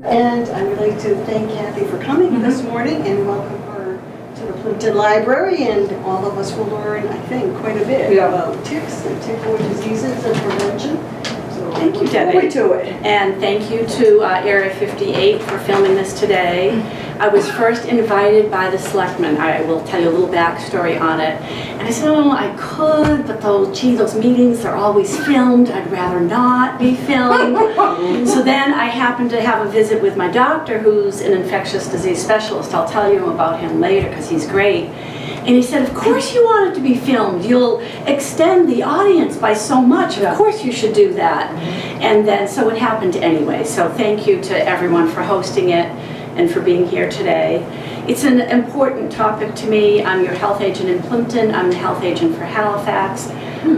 And I would like to thank Kathy for coming this morning and welcome her to the Plympton Library. And all of us will learn, I think, quite a bit about ticks and tick-borne diseases and prevention. So thank you, Debbie. Forward to it. And thank you to Area 58 for filming this today. I was first invited by the selectmen. I will tell you a little backstory on it. And I said, oh, I could, but those meetings are always filmed. I'd rather not be filmed. So then I happened to have a visit with my doctor, who's an infectious disease specialist. I'll tell you about him later because he's great. And he said, of course you want it to be filmed. You'll extend the audience by so much. Of course you should do that. And then, so it happened anyway. So thank you to everyone for hosting it and for being here today. It's an important topic to me. I'm your health agent in Plympton. I'm the health agent for Halifax.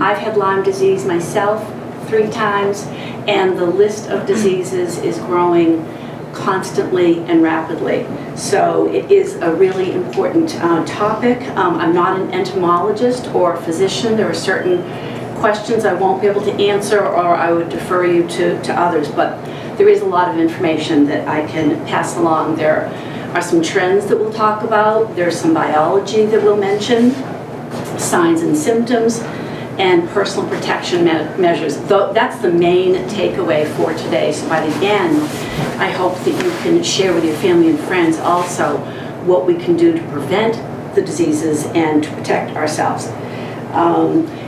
I've had Lyme disease myself 3 times, and the list of diseases is growing constantly and rapidly. So it is a really important topic. I'm not an entomologist or a physician. There are certain questions I won't be able to answer, or I would defer you to others, but there is a lot of information that I can pass along. There are some trends that we'll talk about. There's some biology that we'll mention, signs and symptoms, and personal protection measures. That's the main takeaway for today. So by the end, I hope that you can share with your family and friends also what we can do to prevent the diseases and to protect ourselves.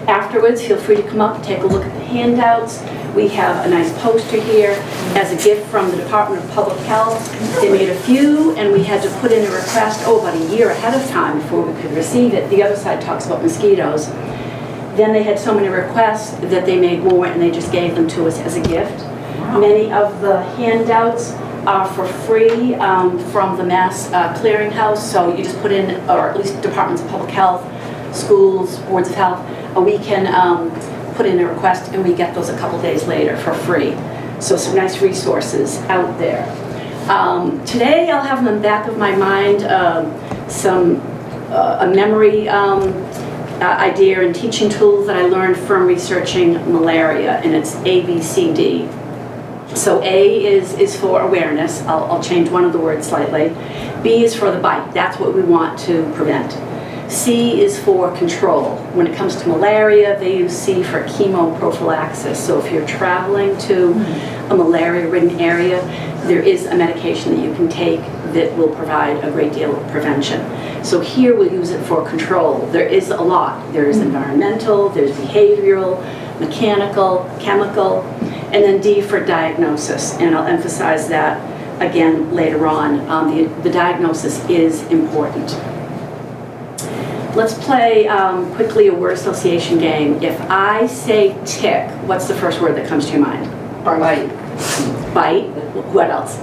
Afterwards, feel free to come up and take a look at the handouts. We have a nice poster here as a gift from the Department of Public Health. They made a few, and we had to put in a request, about a year ahead of time before we could receive it. The other side talks about mosquitoes. Then they had so many requests that they made more, and they just gave them to us as a gift. Wow. Many of the handouts are for free from the Mass Clearinghouse, so you just put in, or at least Departments of Public Health, schools, boards of health, we can put in a request and we get those a couple days later for free. So some nice resources out there. Today I'll have in the back of my mind a memory idea and teaching tool that I learned from researching malaria, and it's ABCD. So A is for awareness. I'll change one of the words slightly. B is for the bite. That's what we want to prevent. C is for control. When it comes to malaria, they use C for chemoprophylaxis. So if you're traveling to a malaria-ridden area, there is a medication that you can take that will provide a great deal of prevention. So here we'll use it for control. There is a lot. There's environmental, there's behavioral, mechanical, chemical, and then D for diagnosis. And I'll emphasize that again later on. The diagnosis is important. Let's play quickly a word association game. If I say tick, what's the first word that comes to your mind? Bite. Bite. What else?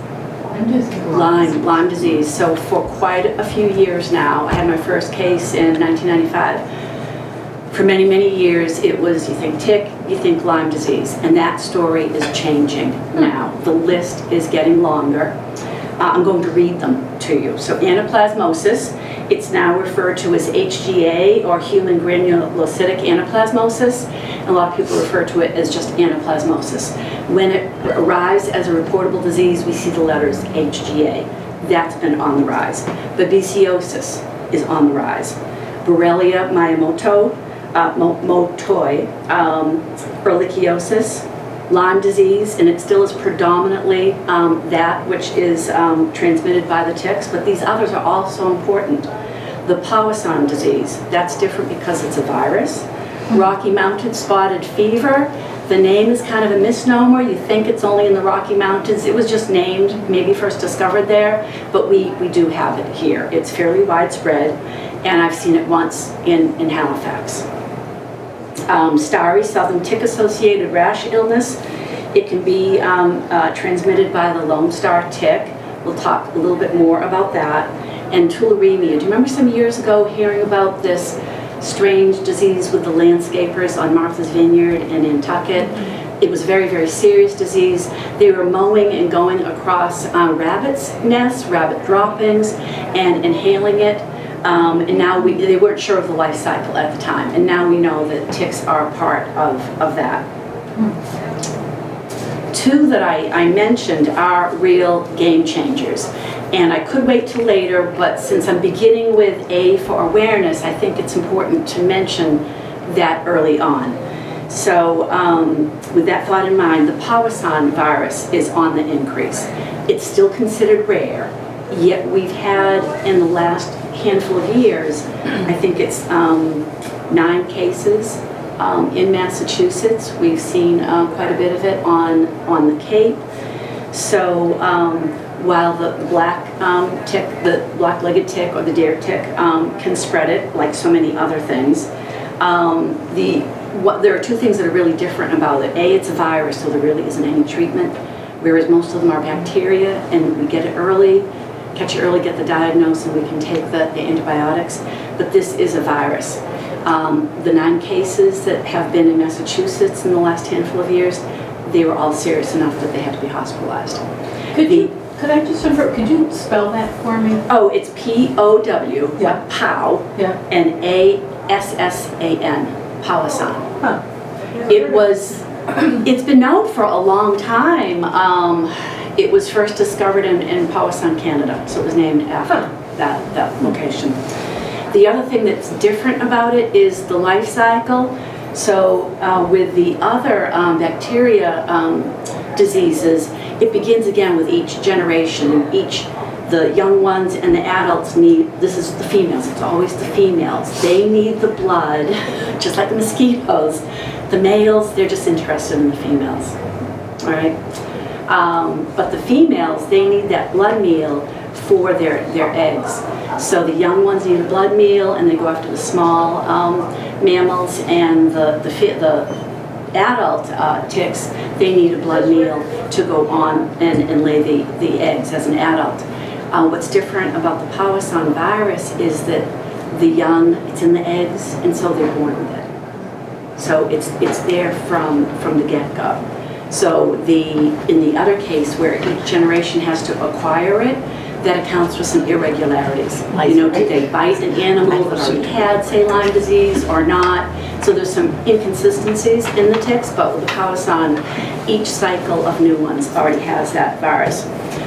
Lyme disease. So for quite a few years now, I had my first case in 1995. For many, many years, it was, you think tick, you think Lyme disease. And that story is changing now. The list is getting longer. I'm going to read them to you. So anaplasmosis, it's now referred to as HGA, or human granulocytic anaplasmosis. And a lot of people refer to it as just anaplasmosis. When it arrives as a reportable disease, we see the letters HGA. That's been on the rise. Babesiosis is on the rise. Borrelia miyamotoi, ehrlichiosis, Lyme disease, and it still is predominantly that which is transmitted by the ticks, but these others are also important. The Powassan disease, that's different because it's a virus. Rocky Mountain spotted fever, the name is kind of a misnomer. You think it's only in the Rocky Mountains. It was just named, maybe first discovered there, but we do have it here. It's fairly widespread, and I've seen it once in Halifax. Starry Southern Tick-associated rash illness. It can be transmitted by the Lone Star tick. We'll talk a little bit more about that. And tularemia. Do you remember some years ago hearing about this strange disease with the landscapers on Martha's Vineyard and Nantucket? It was a very, very serious disease. They were mowing and going across rabbits' nests, rabbit droppings, and inhaling it. And now they weren't sure of the life cycle at the time, and now we know that ticks are a part of that. two that I mentioned are real game changers. And I could wait till later, but since I'm beginning with A for awareness, I think it's important to mention that early on. So with that thought in mind, the Powassan virus is on the increase. It's still considered rare, yet we've had in the last handful of years, I think it's 9 cases in Massachusetts. We've seen quite a bit of it on the Cape. So while the black tick, the black-legged tick or the deer tick can spread it like so many other things, there are 2 things that are really different about it. A, it's a virus, so there really isn't any treatment, whereas most of them are bacteria, and we get it early, catch it early, get the diagnosis, and we can take the antibiotics. But this is a virus. The 9 cases that have been in Massachusetts in the last handful of years, they were all serious enough that they had to be hospitalized. Could I just refer, could you spell that for me? Oh, it's P-O-W, Yeah. POW, Yeah. and A-S-S-A-N, Powassan. Huh. It's been known for a long time. It was first discovered in Powassan, Canada, so it was named after that location. The other thing that's different about it is the life cycle. So with the other bacteria diseases, it begins again with each generation. The young ones and the adults need, this is the females, it's always the females. They need the blood, just like the mosquitoes. The males, they're just interested in the females, all right? But the females, they need that blood meal for their eggs. So the young ones need a blood meal, and they go after the small mammals, and the adult ticks, they need a blood meal to go on and lay the eggs as an adult. What's different about the Powassan virus is that the young, it's in the eggs, and so they're born with it. So it's there from the get-go. So in the other case where each generation has to acquire it, that accounts for some irregularities. You know, did they bite an animal that already had saline disease or not? So there's some inconsistencies in the ticks, but with the Powassan, each cycle of new ones already has that virus.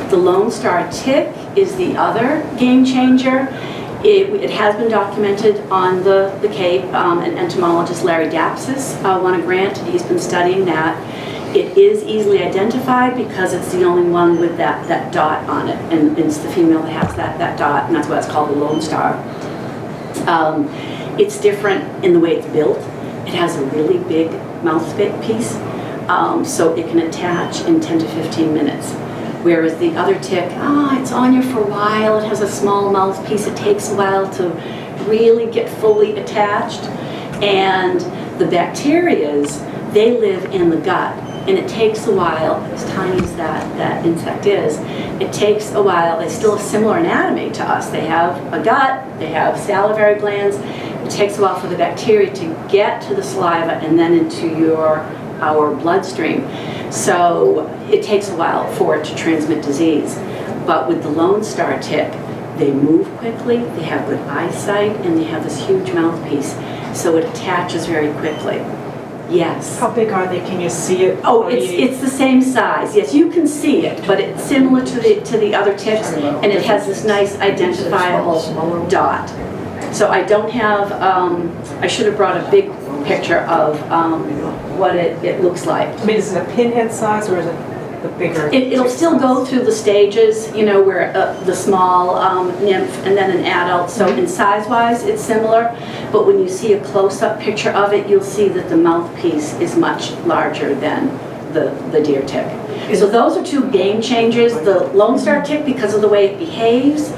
The Lone Star tick is the other game changer. It has been documented on the Cape. An entomologist, Larry Dapsis, won a grant. He's been studying that. It is easily identified because it's the only one with that dot on it, and it's the female that has that dot, and that's why it's called the Lone Star. It's different in the way it's built. It has a really big mouthpiece, so it can attach in 10 to 15 minutes. Whereas the other tick, it's on you for a while, it has a small mouthpiece, it takes a while to really get fully attached. And the bacterias, they live in the gut. And it takes a while, as tiny as that insect is, it takes a while. They still have similar anatomy to us. They have a gut, they have salivary glands. It takes a while for the bacteria to get to the saliva and then into our bloodstream. So it takes a while for it to transmit disease. But with the Lone Star tick, they move quickly, they have good eyesight, and they have this huge mouthpiece. So it attaches very quickly. Yes. How big are they? Can you see it? Oh, it's the same size. Yes, you can see it, but it's similar to the other ticks, and it has this nice identifiable dot. So I don't have, I should have brought a big picture of what it looks like. I mean, is it a pinhead size or is it the bigger? It'll still go through the stages, you know, where the small nymph and then an adult. So in size-wise, it's similar. But when you see a close-up picture of it, you'll see that the mouthpiece is much larger than the deer tick. So those are 2 game changers. The Lone Star tick, because of the way it behaves.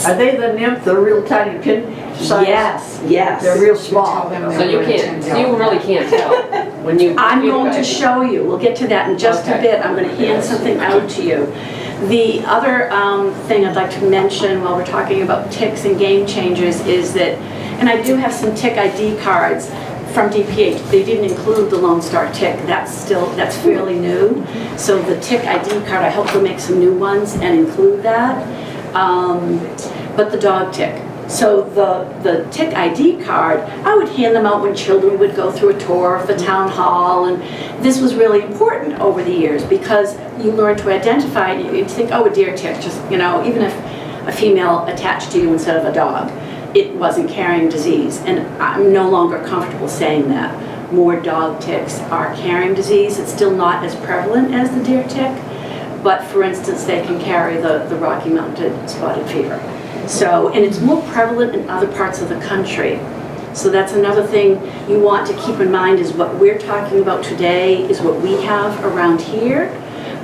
Are they the nymph, the real tiny pin size? Yes. They're real small. So you really can't tell when you. I'm going to show you. We'll get to that in just a bit. I'm going to hand something out to you. The other thing I'd like to mention while we're talking about ticks and game changers is that, and I do have some tick ID cards from DPH. They didn't include the Lone Star tick. That's fairly new. So the tick ID card, I hope they'll make some new ones and include that. But the dog tick, So the tick ID card, I would hand them out when children would go through a tour of the town hall, and this was really important over the years because you learn to identify it. You'd think, oh, a deer tick, just, you know, even if a female attached to you instead of a dog, it wasn't carrying disease. And I'm no longer comfortable saying that. More dog ticks are carrying disease. It's still not as prevalent as the deer tick, but for instance, they can carry the Rocky Mountain spotted fever. So, and it's more prevalent in other parts of the country. So that's another thing you want to keep in mind is what we're talking about today is what we have around here.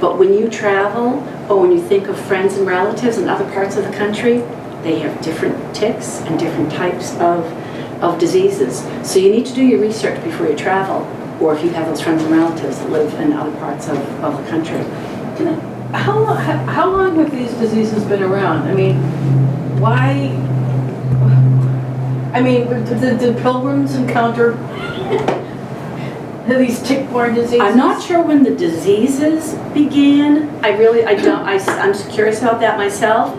But when you travel or when you think of friends and relatives in other parts of the country, they have different ticks and different types of diseases. So you need to do your research before you travel, or if you have those friends and relatives that live in other parts of the country. How long have these diseases been around? I mean, why? I mean, did pilgrims encounter these tick-borne diseases? I'm not sure when the diseases began. I'm curious about that myself.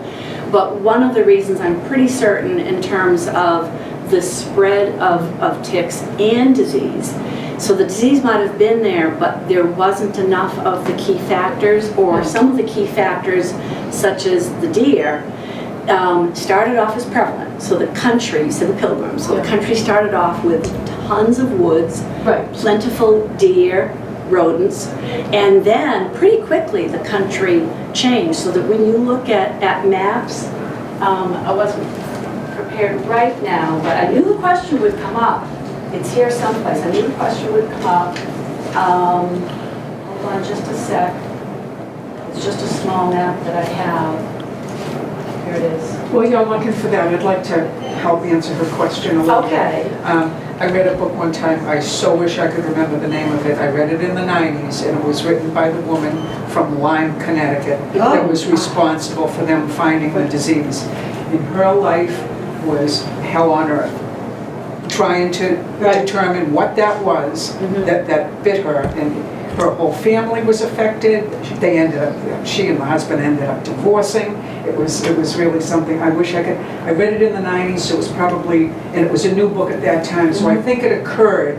But one of the reasons I'm pretty certain in terms of the spread of ticks and disease. So the disease might have been there, but there wasn't enough of the key factors, or some of the key factors, such as the deer, started off as prevalent. So the country, you said the pilgrims, so the country started off with tons of woods, Right. plentiful deer, rodents, and then pretty quickly the country changed so that when you look at maps, I wasn't prepared right now, but I knew the question would come up. It's here someplace. I knew the question would come up. Hold on just a sec. It's just a small map that I have. Here it is. Well, you're looking for that. I'd like to help answer her question a little bit. Okay. I read a book one time. I so wish I could remember the name of it. I read it in the 90s, and it was written by the woman from Lyme, Connecticut, that was responsible for them finding the disease. And her life was hell on earth, trying to determine what that was that bit her, and her whole family was affected. They ended up, she and the husband ended up divorcing. It was really something. I wish I could. I read it in the 90s, so it was probably, and it was a new book at that time, so I think it occurred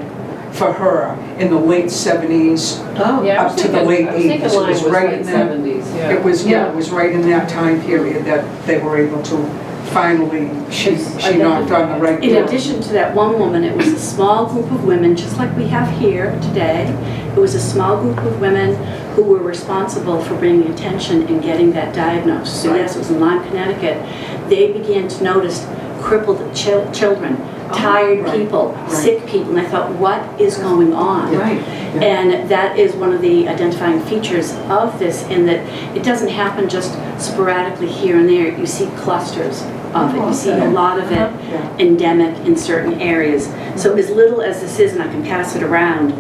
for her in the late 70s up to the late 80s. It was right in that 70s, yeah. It was, it was right in that time period that they were able to finally, she knocked on the right In door. addition to that one woman, it was a small group of women, just like we have here today. It was a small group of women who were responsible for bringing attention and getting that diagnosis. So yes, it was in Lyme, Connecticut. They began to notice crippled children, tired people, sick people, and I thought, what is going on? And that is one of the identifying features of this, in that it doesn't happen just sporadically here and there. You see clusters of it. You see a lot of it endemic in certain areas. So as little as this is, and I can pass it around,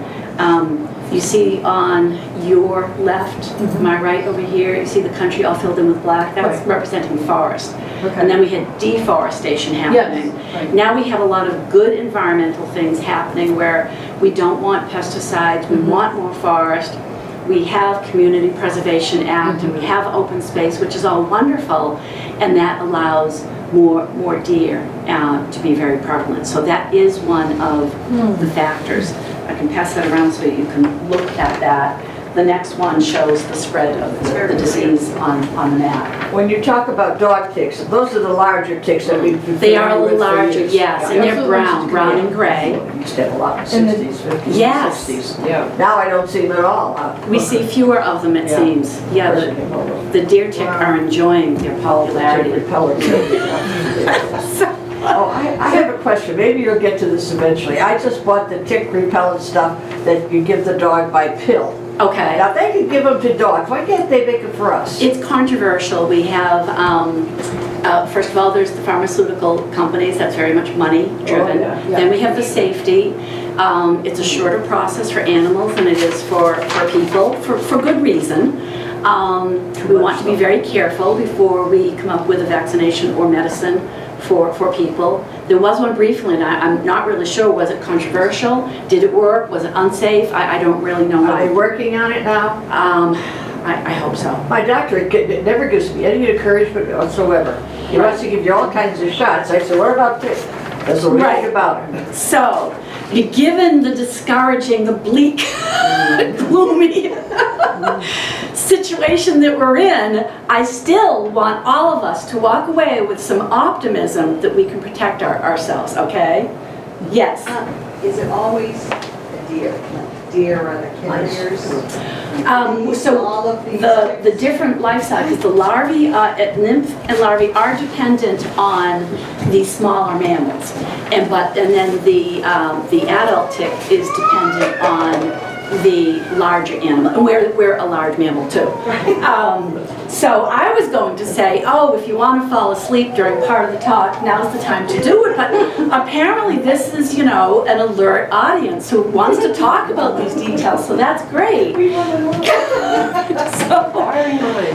you see on your left, my right over here, you see the country all filled in with black. That's representing forest. And then we had deforestation happening. Now we have a lot of good environmental things happening where we don't want pesticides, we want more forest. We have Community Preservation Act, and we have open space, which is all wonderful, and that allows more deer to be very prevalent. So that is one of the factors. I can pass that around so you can look at that. The next one shows the spread of the disease on the map. When you talk about dog ticks, those are the larger ticks that we've been They are a familiar little with for larger, years. yes, and they're brown and gray. We used to have a lot in the 60s, 50s, Yes. 60s. Yeah. Now I don't see them at all. We see fewer of them, it seems. Yeah, the deer tick are enjoying their popularity. Oh, I have a question. Maybe you'll get to this eventually. I just bought the tick repellent stuff that you give the dog by pill. Okay. Now, they can give them to dogs. Why can't they make it for us? It's controversial. We have, first of all, there's the pharmaceutical companies. That's very much money driven. Then we have the safety. It's a shorter process for animals than it is for people, for good reason. We want to be very careful before we come up with a vaccination or medicine for people. There was one briefly, and I'm not really sure, was it controversial? Did it work? Was it unsafe? I don't really know. Are they working on it now? I hope so. My doctor it never gives me any encouragement whatsoever. He wants to give you all kinds of shots. I said, what about this? That's what we Right. think about it. So, given the discouraging, the bleak, gloomy situation that we're in, I still want all of us to walk away with some optimism that we can protect ourselves, okay? Yes. Is it always a deer, like deer or the carriers? So All of these the different life cycles, the larvae, nymph and larvae are dependent on the smaller mammals, and then the adult tick is dependent on the larger animal, and we're a large mammal too. So I was going to say, oh, if you want to fall asleep during part of the talk, now's the time to do it, but apparently this is, you know, an alert audience who wants to talk about these details, so that's great.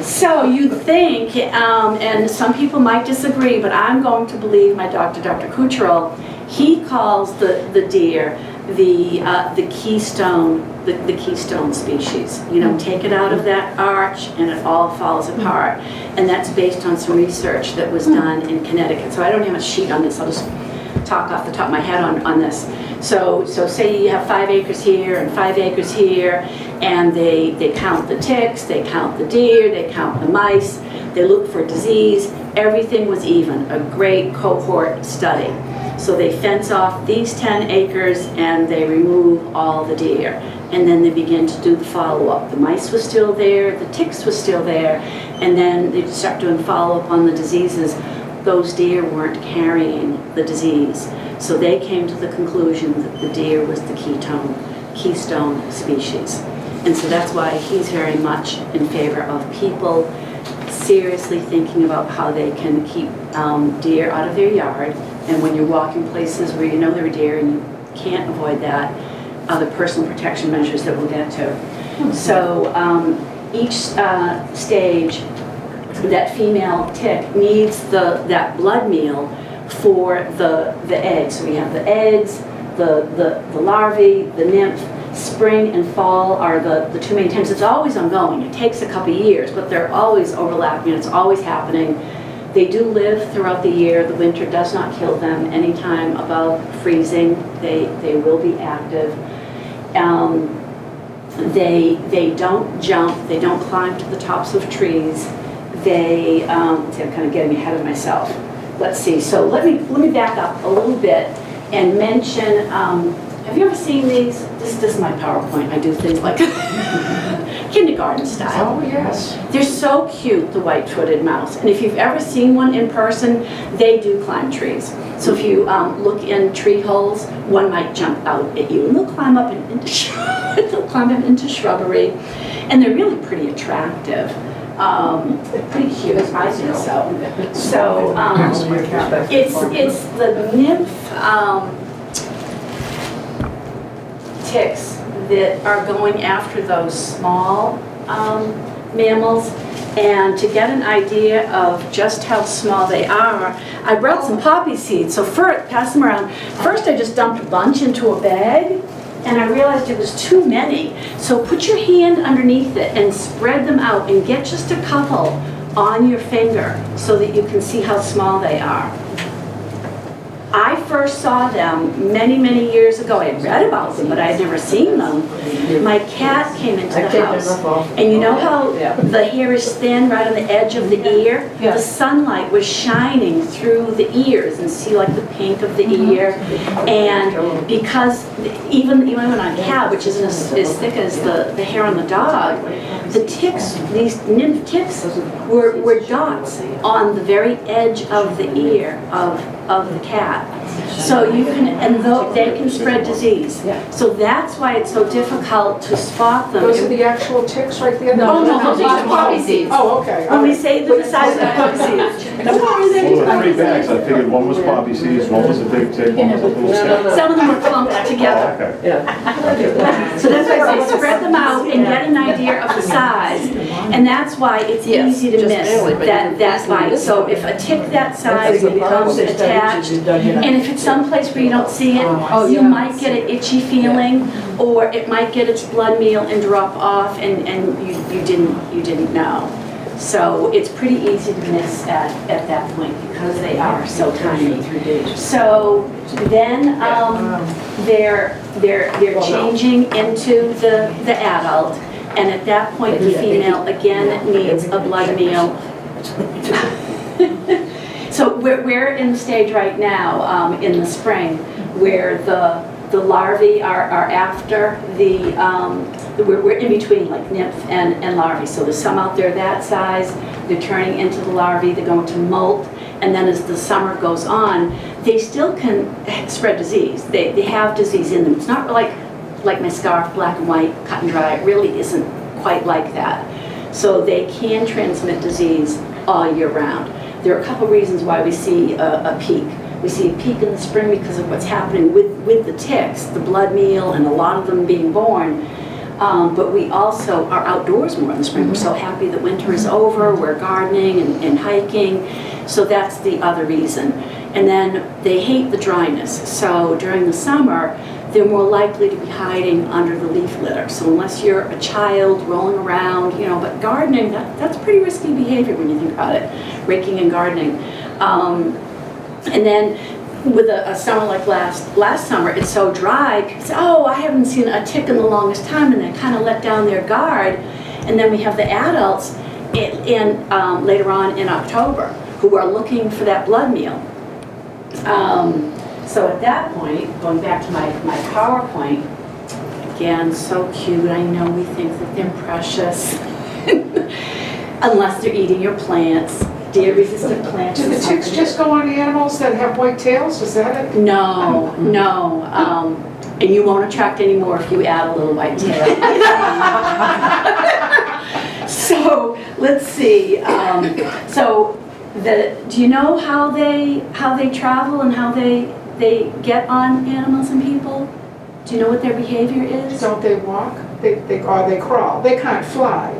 So you think, and some people might disagree, but I'm going to believe my doctor, Dr. Kucherl. He calls the deer the keystone, the keystone species. You know, take it out of that arch and it all falls apart. And that's based on some research that was done in Connecticut. So I don't have a sheet on this, I'll just talk off the top of my head on this. So say you have 5 acres here and 5 acres here, and they count the ticks, they count the deer, they count the mice, they look for disease. Everything was even, a great cohort study. So they fence off these 10 acres and they remove all the deer. And then they begin to do the follow-up. The mice was still there, the ticks was still there, and then they start doing follow-up on the diseases. Those deer weren't carrying the disease. So they came to the conclusion that the deer was the keystone species. And so that's why he's very much in favor of people seriously thinking about how they can keep deer out of their yard. And when you're walking places where you know there are deer and you can't avoid that, other personal protection measures that we'll get to. So each stage, that female tick needs that blood meal for the eggs. So we have the eggs, the larvae, the nymph. Spring and fall are the two main times. It's always ongoing. It takes a couple years, but they're always overlapping. It's always happening. They do live throughout the year. The winter does not kill them. Anytime above freezing, they will be active. They don't jump. They don't climb to the tops of trees. They, I'm kind of getting ahead of myself. Let's see. So let me back up a little bit and mention. Have you ever seen these? This is my PowerPoint. I do things like kindergarten style. Oh, yes. They're so cute, the white-footed mouse. And if you've ever seen one in person, they do climb trees. So if you look in tree holes, one might jump out at you, and they'll climb up into shrubbery, and they're really pretty attractive. Pretty cute, I think so. So it's the nymph ticks that are going after those small mammals, and to get an idea of just how small they are, I brought some poppy seeds. So first, pass them around. First I just dumped a bunch into a bag, and I realized it was too many. So put your hand underneath it and spread them out and get just a couple on your finger so that you can see how small they are. I first saw them many, many years ago. I had read about them, but I had never seen them. My cat came into the house, and you know how the hair is thin right on the edge of the ear? The sunlight was shining through the ears, and see like the pink of the ear. And because even on a cat, which isn't as thick as the hair on the dog, the ticks, these nymph ticks, were dots on the very edge of the ear of the cat. So you can, and they can spread disease. So that's why it's so difficult to spot them. Those are the actual ticks right there? No, those are just poppy seeds. Oh, okay. When we say they're the size of the poppy seeds. The poppy Well, seeds. there were 3 bags. I figured one was poppy seeds, one was a big tick, one was a little tick. Some of them are clumped Oh, together. okay. So that's why I say spread them out and get an idea of the size. And that's why it's Yes, easy to just miss barely, but that, you that easily bite. miss So it. if a tick that That's size the problem becomes with studies attached, you've done, you know. and if it's someplace where you don't see it, Oh, you yeah. might get an itchy feeling, or it might get its blood meal and drop off, and you didn't know. So it's pretty easy to miss at that point because they are so tiny. So then they're changing into the adult, and at that point the female again needs a blood meal. So we're in the stage right now in the spring where the larvae are after we're in between like nymph and larvae. So there's some out there that size, they're turning into the larvae, they're going to molt, and then as the summer goes on, they still can spread disease. They have disease in them. It's not like my scarf, black and white, cut and dry. It really isn't quite like that. So they can transmit disease all year round. There are a couple reasons why we see a peak. We see a peak in the spring because of what's happening with the ticks, the blood meal, and a lot of them being born. But we also are outdoors more in the spring. We're so happy that winter is over. We're gardening and hiking. So that's the other reason. And then they hate the dryness. So during the summer, they're more likely to be hiding under the leaf litter. So unless you're a child rolling around, but gardening, that's pretty risky behavior when you think about it, raking and gardening. And then with a summer like last summer, it's so dry, people say, oh, I haven't seen a tick in the longest time, and they kind of let down their guard. And then we have the adults later on in October who are looking for that blood meal. So at that point, going back to my PowerPoint, again, so cute, I know we think that they're precious, unless they're eating your plants. Deer-resistant plants. Do the ticks just go on animals that have white tails? Is that it? No. And you won't attract any more if you add a little white tail. So let's see. Do you know how they travel and how they get on animals and people? Do you know what their behavior is? Don't they walk? They crawl. They can't fly.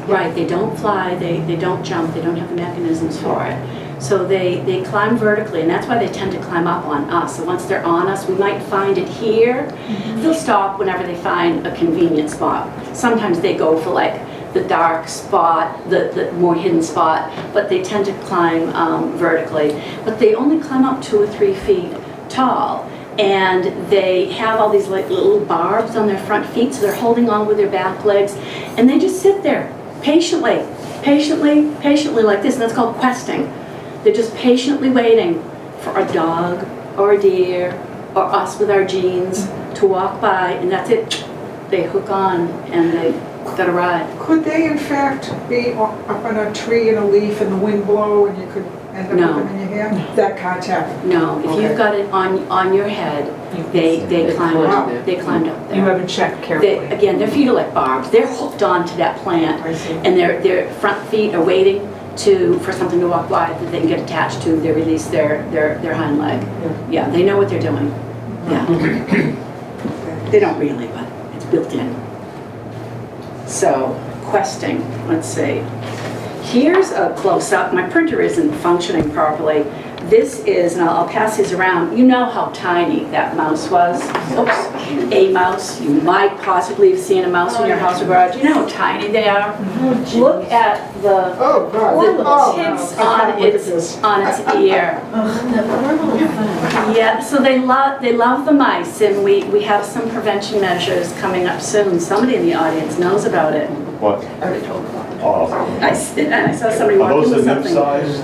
Right, they don't fly, they don't jump, they don't have the mechanisms for it. So they climb vertically, and that's why they tend to climb up on us. So once they're on us, we might find it here. They'll stop whenever they find a convenient spot. Sometimes they go for like the dark spot, the more hidden spot, but they tend to climb vertically. But they only climb up 2 or 3 feet tall. And they have all these like little barbs on their front feet, so they're holding on with their back legs, and they just sit there patiently like this, and that's called questing. They're just patiently waiting for a dog or a deer or us with our jeans to walk by, and that's it. They hook on and they got a ride. Could they in fact be up on a tree in a leaf and the wind blow and you could end up No. with them in your hair? That can't happen. No, if Okay. you've got it on your head, they climb Wow. up. They climbed up there. You haven't checked carefully. Again, their feet are like barbs. They're hooked onto that plant, I see. and their front feet are waiting for something to walk by that they can get attached to. They release their hind leg. Yeah, they know what they're doing. Yeah. They don't really, but it's built in. So, questing, let's see. Here's a close-up. My printer isn't functioning properly. This is, and I'll pass these around. You know how tiny that mouse was. Oops, a mouse. You might possibly have seen a mouse in your house or garage. You know how tiny they are. Look at the Oh, God. the ticks on its ear. Yeah, so they love the mice, and we have some prevention measures coming up soon. Somebody in the audience knows about it. What? I already told them. Oh, I saw somebody are walking those the with nymph something. size?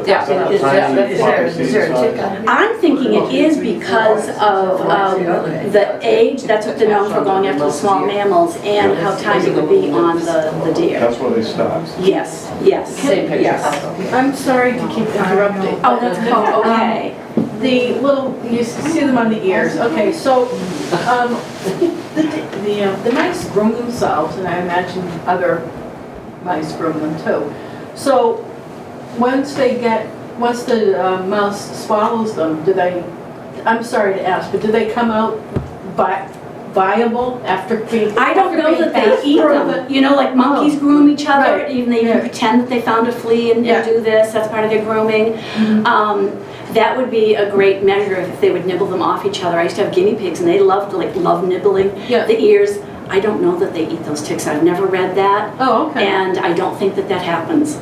Yeah. The Is tiny there poppy a seed tick size? on it? I'm thinking it is because of the age, that's what they're known for, going after the small mammals, and how tiny it would be on the deer. That's where they stop. Yes. Same picture. Yes. I'm sorry to keep interrupting. Oh, that's cool, okay. The little, you see them on the ears. Okay, so the mice groom themselves, and I imagine other mice groom them too. So once the mouse swallows them, I'm sorry to ask, but do they come out viable after being? I don't know that they eat them. You know, like monkeys groom each other, Right. even they even Yeah. pretend that they found a flea and Yeah. do this, that's part of their grooming. That would be a great measure if they would nibble them off each other. I used to have guinea pigs and they loved nibbling Yeah. the ears. I don't know that they eat those ticks. I've never read that. Oh, okay. And I don't think that that happens.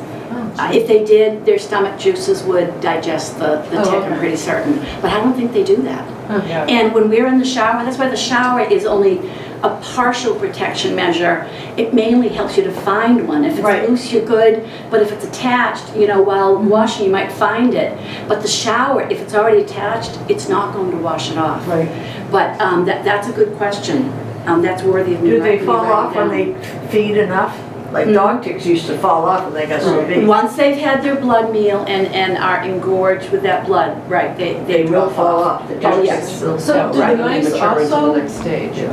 Oh, If they did, their stomach juices would digest the Oh, tick, okay. I'm pretty certain. But I don't think they do that. Yeah. And when we're in the shower, that's why the shower is only a partial protection measure. It mainly helps you to find one. If it's Right. loose, you're good, but if it's attached, you know, while washing, you might find it. But the shower, if it's already attached, it's not going to wash it off. Right. But that's a good question. That's worthy of me. Do they writing fall it off when down. they feed enough? Like Mm. dog ticks used to fall off when they got so big. Once they've had their blood meal and are engorged with that blood, right, they They will drop fall off. off. The Oh, dog yes. ticks will- So Yeah, do right, the when they mice mature into the also next stage.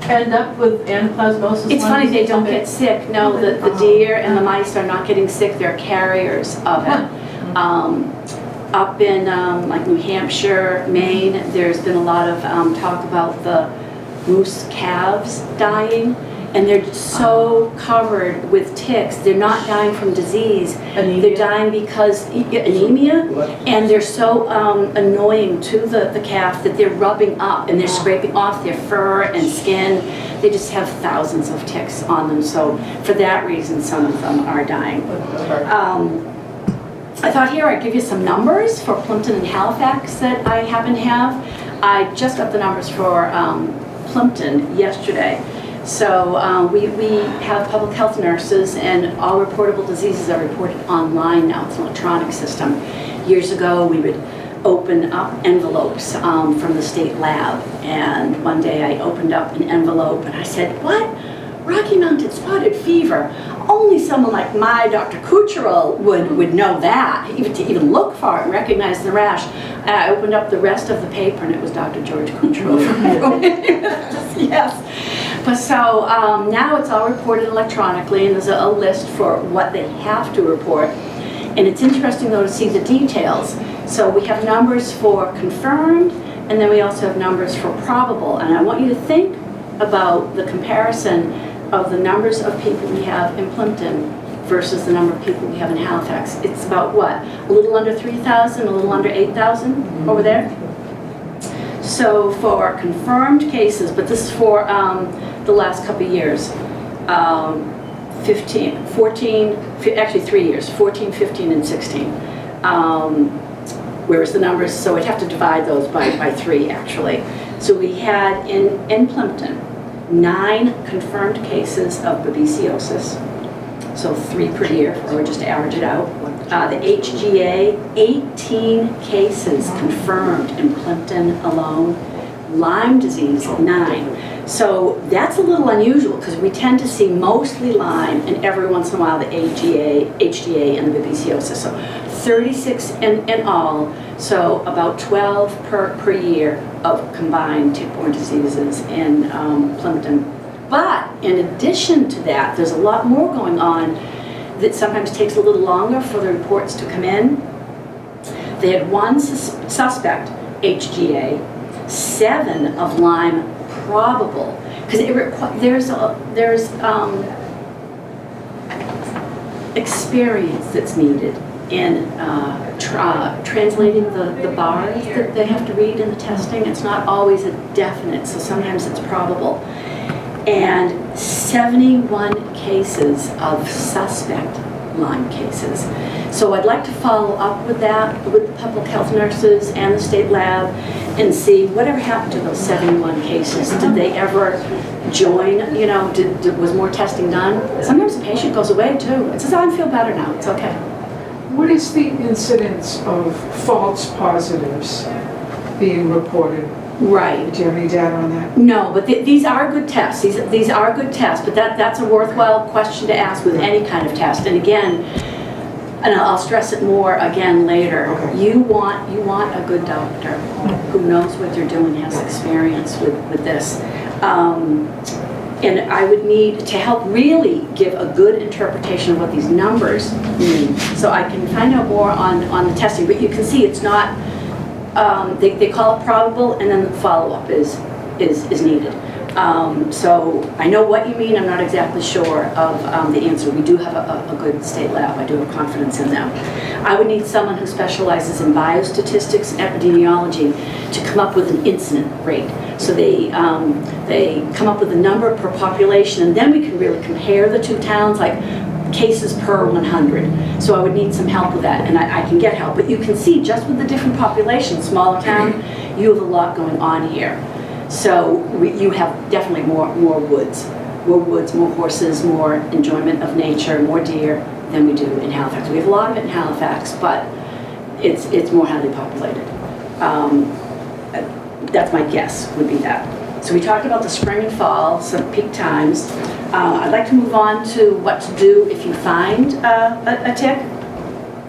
end up with anaplasmosis? It's funny, lungs they or don't something? get sick. No, the deer and the mice are not getting sick. They're carriers of it. Up in like New Hampshire, Maine, there's been a lot of talk about the moose calves dying. And they're so covered with ticks. They're not dying from disease. Anemia. They're dying because anemia. And they're so annoying to the calf that they're rubbing up and they're scraping off their fur and skin. They just have thousands of ticks on them. So for that reason, some of them are dying. I thought here I'd give you some numbers for Plympton and Halifax that I happen to have. I just got the numbers for Plympton yesterday. So we have public health nurses and all reportable diseases are reported online now. It's an electronic system. Years ago we would open up envelopes from the state lab, and one day I opened up an envelope and I said, "What? Rocky Mountain spotted fever? Only someone like my Dr. Kucherel would know that, even to even look for it and recognize the rash." And I opened up the rest of the paper and it was Dr. George Kucherel from Yes. But so now it's all reported electronically, and there's a list for what they have to report. And it's interesting though to see the details. So we have numbers for confirmed, and then we also have numbers for probable. And I want you to think about the comparison of the numbers of people we have in Plympton versus the number of people we have in Halifax. It's about what? A little under 3,000, a little under 8,000 over there? So for confirmed cases, but this is for the last couple of years, actually 3 years, 14, 15, and 16. Whereas the numbers, so I'd have to divide those by 3 actually. So we had in Plympton 9 confirmed cases of babesiosis, so 3 per year, or just to average it out. The HGA, 18 cases confirmed in Plympton alone. Lyme disease, 9. So that's a little unusual because we tend to see mostly Lyme and every once in a while the HGA and the babesiosis. So 36 in all, so about 12 per year of combined tick-borne diseases in Plympton. But in addition to that, there's a lot more going on that sometimes takes a little longer for the reports to come in. They had 1 suspect, HGA, 7 of Lyme probable, because there's experience that's needed in translating the bars that they have to read in the testing. It's not always a definite, so sometimes it's probable. And 71 cases of suspect Lyme cases. So I'd like to follow up with that with the public health nurses and the state lab and see whatever happened to those 71 cases. Did they ever join, you know, was more testing done? Sometimes the patient goes away too and says, "Oh, I feel better now, it's okay." What is the incidence of false positives being reported? Right. Do you have any data on that? No, but these are good tests. These are good tests, but that's a worthwhile question to ask with any kind of test. And again, and I'll stress it more again later. Okay. You want a good doctor who knows what they're doing, has experience with this. And I would need to help really give a good interpretation of what these numbers mean, so I can find out more on the testing. But you can see it's not. They call it probable, and then the follow-up is needed. So I know what you mean, I'm not exactly sure of the answer. We do have a good state lab, I do have confidence in them. I would need someone who specializes in biostatistics and epidemiology to come up with an incident rate. So they come up with a number per population, and then we can really compare the two towns, like cases per 100. So I would need some help with that, and I can get help. But you can see, just with the different populations, smaller town, you have a lot going on here. So you have definitely more woods, more horses, more enjoyment of nature, more deer than we do in Halifax. We have a lot of it in Halifax, but it's more highly populated. That's my guess, would be that. So we talked about the spring and fall, some peak times. I'd like to move on to what to do if you find a tick.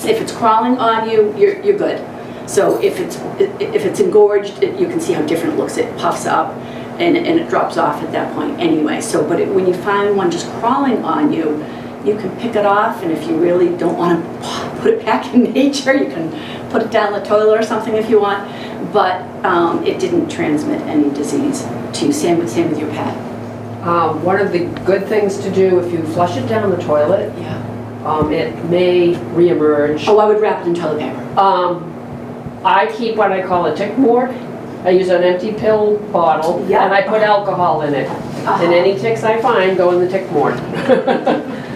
If it's crawling on you, you're good. So if it's engorged, you can see how different it looks. It puffs up and it drops off at that point anyway. So, but when you find one just crawling on you, you can pick it off, and if you really don't want to put it back in nature, you can put it down the toilet or something if you want. But it didn't transmit any disease to you. Same with your pet. One of the good things to do, if you flush it down the toilet, Yeah. it may reemerge. Oh, I would wrap it in toilet paper. I keep what I call a tick board. I use an empty pill bottle, Yeah. and I put alcohol in it. And any ticks I find go in the tick board.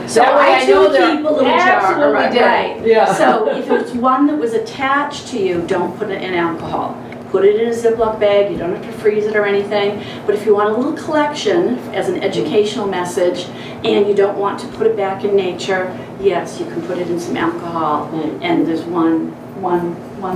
So That way I too know they're keep a little jar, absolutely right? dead. Yeah. So if it's one that was attached to you, don't put it in alcohol. Put it in a Ziploc bag. You don't have to freeze it or anything. But if you want a little collection as an educational message, and you don't want to put it back in nature, yes, you can put it in some alcohol, and there's one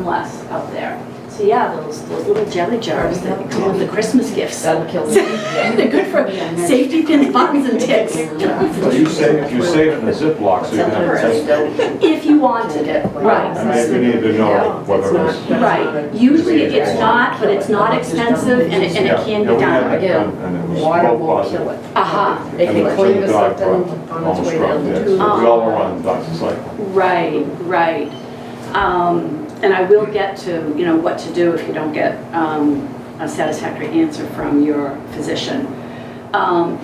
less out there. So yeah, those little jelly jars that come with the Christmas gifts. That'll kill me. They're good for safety pins, buttons, and ticks. So you save it in a Ziploc, so you can have it tested. If you wanted it, right. And maybe you need to know whether it's. Right. Usually it's not, but it's not expensive, and it can be we had done. it Again, done, and it was water both won't positive. kill it. Aha. It And can the clean dog something dropped, on its almost way dropped down. dead. So we all were on the doctor's cycle. Right. And I will get to, what to do if you don't get a satisfactory answer from your physician.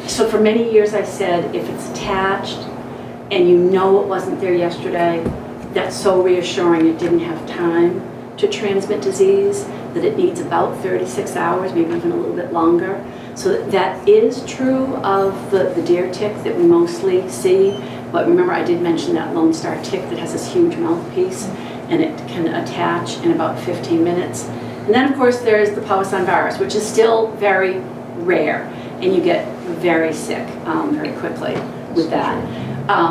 So for many years I said, if it's attached and you know it wasn't there yesterday, that's so reassuring it didn't have time to transmit disease, that it needs about 36 hours, maybe even a little bit longer. So that is true of the deer tick that we mostly see. But remember, I did mention that Lone Star tick that has this huge mouthpiece, and it can attach in about 15 minutes. And then, of course, there's the Powassan virus, which is still very rare, and you get very sick very quickly with that.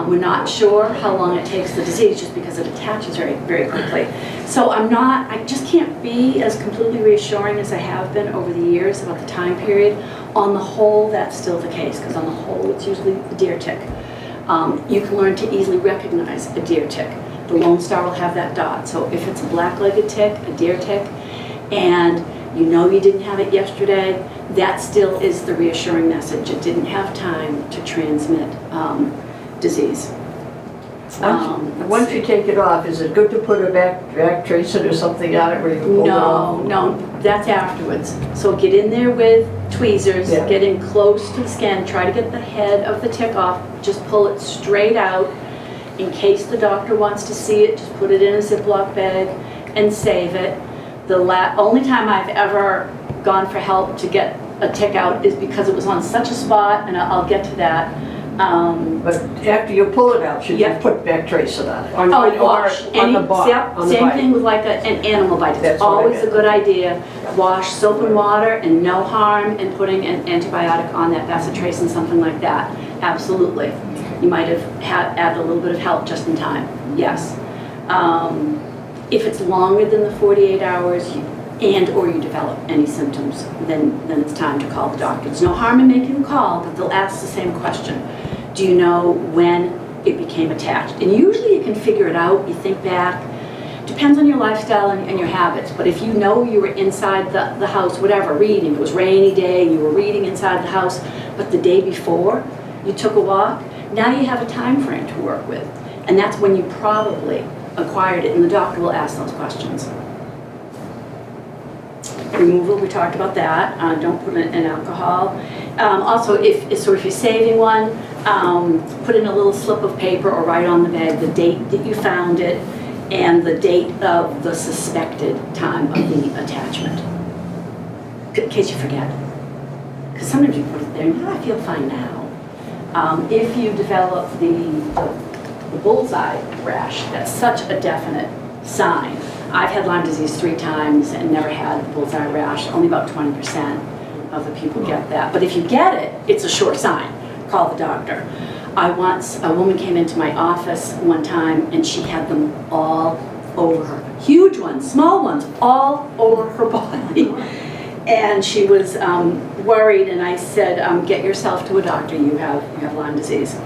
We're not sure how long it takes the disease, just because it attaches very, very quickly. So I just can't be as completely reassuring as I have been over the years about the time period. On the whole, that's still the case, because on the whole, it's usually the deer tick. You can learn to easily recognize a deer tick. The Lone Star will have that dot. So if it's a black-legged tick, a deer tick, and you know you didn't have it yesterday, that still is the reassuring message. It didn't have time to transmit disease. Once you take it off, is it good to put a back tracer or something on it where you can pull it off? No, that's afterwards. So get in there with tweezers, Yeah. get in close to the skin, try to get the head of the tick off, just pull it straight out. In case the doctor wants to see it, just put it in a Ziploc bag and save it. The only time I've ever gone for help to get a tick out is because it was on such a spot, and I'll get to that. But after you pull it out, you Yeah. just put back tracer on it. Wash. On the bite. Same thing with like an animal bite. It's That's what I always a meant. good idea. Wash soap and water, and no harm in putting an antibiotic on that, bacitracin, something like that. Absolutely. You might have added a little bit of help just in time. Yes. If it's longer than the 48 hours, or you develop any symptoms, then it's time to call the doctor. There's no harm in making a call, but they'll ask the same question. Do you know when it became attached? And usually you can figure it out. You think back. Depends on your lifestyle and your habits. But if you know you were inside the house, whatever, reading, it was rainy day, you were reading inside the house, but the day before you took a walk, now you have a time frame to work with. And that's when you probably acquired it, and the doctor will ask those questions. Removal, we talked about that. Don't put it in alcohol. Also, if you're saving one, put in a little slip of paper or write on the bag the date that you found it and the date of the suspected time of the attachment, in case you forget. Because sometimes you put it there and I feel fine now. If you develop the bullseye rash, that's such a definite sign. I've had Lyme disease 3 times and never had the bullseye rash. Only about 20% of the people get that. But if you get it, it's a sure sign. Call the doctor. A woman came into my office one time and she had them all over her. Huge ones, small ones, all over her body. And she was worried, and I said, get yourself to a doctor, you have Lyme disease.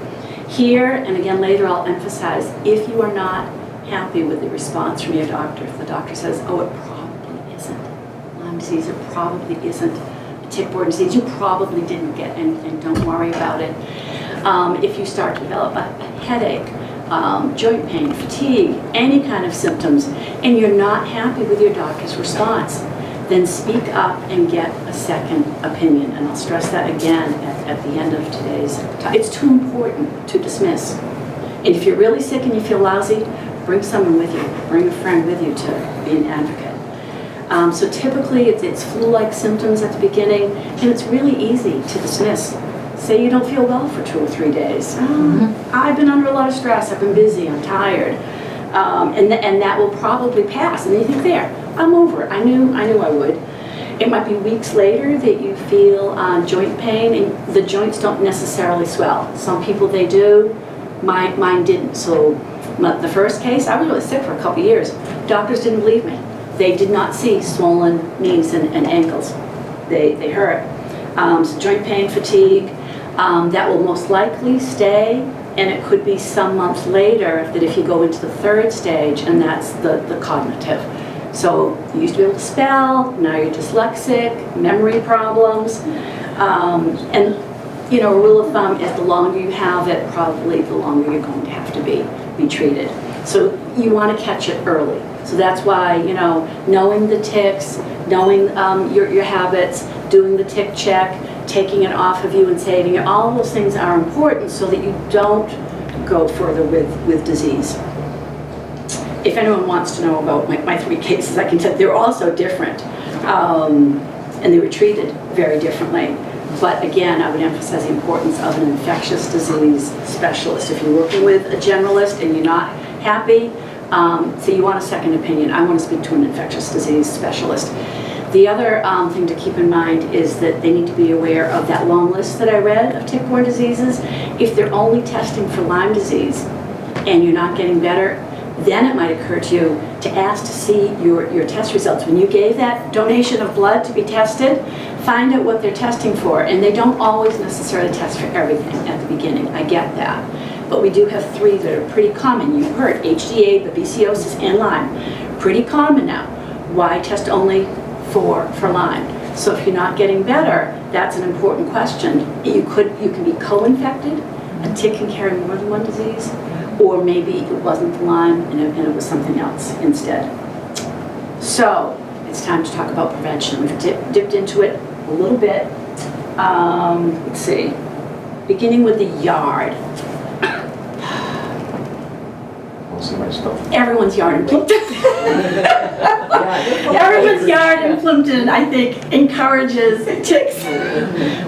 Here, and again later, I'll emphasize, if you are not happy with the response from your doctor, if the doctor says, oh, it probably isn't Lyme disease, it probably isn't a tick-borne disease, you probably didn't get, and don't worry about it. If you start to develop a headache, joint pain, fatigue, any kind of symptoms, and you're not happy with your doctor's response, then speak up and get a second opinion. And I'll stress that again at the end of today's talk. It's too important to dismiss. And if you're really sick and you feel lousy, bring someone with you. Bring a friend with you to be an advocate. So typically it's flu-like symptoms at the beginning, and it's really easy to dismiss. Say you don't feel well for 2 or 3 days. I've been under a lot of stress, I've been busy, I'm tired. And that will probably pass. And then you think, there, I'm over it. I knew I would. It might be weeks later that you feel joint pain, and the joints don't necessarily swell. Some people, they do. Mine didn't. So the first case, I was really sick for a couple years. Doctors didn't believe me. They did not see swollen knees and ankles. They hurt. So joint pain, fatigue, that will most likely stay, and it could be some months later that if you go into the 3rd stage, and that's the cognitive. So you used to be able to spell, now you're dyslexic, memory problems, and you know, a rule of thumb is the longer you have it, probably the longer you're going to have to be treated. So you want to catch it early. So that's why, you know, knowing the ticks, knowing your habits, doing the tick check, taking it off of you and saving it, all of those things are important so that you don't go further with disease. If anyone wants to know about my 3 cases, I can tell they're also different, and they were treated very differently. But again, I would emphasize the importance of an infectious disease specialist. If you're working with a generalist and you're not happy, so you want a second opinion, I want to speak to an infectious disease specialist. The other thing to keep in mind is that they need to be aware of that long list that I read of tick-borne diseases. If they're only testing for Lyme disease and you're not getting better, then it might occur to you to ask to see your test results. When you gave that donation of blood to be tested, find out what they're testing for. And they don't always necessarily test for everything at the beginning. I get that. But we do have 3 that are pretty common. You've heard HDA, babesiosis, and Lyme. Pretty common now. Why test only for Lyme? So if you're not getting better, that's an important question. You can be co-infected. A tick can carry more than one disease. Or maybe it wasn't the Lyme and it was something else instead. So it's time to talk about prevention. We've dipped into it a little bit. Let's see. Beginning with the yard. Want to see my stuff? Everyone's yard in Plympton. Everyone's yard in Plympton, I think, encourages ticks.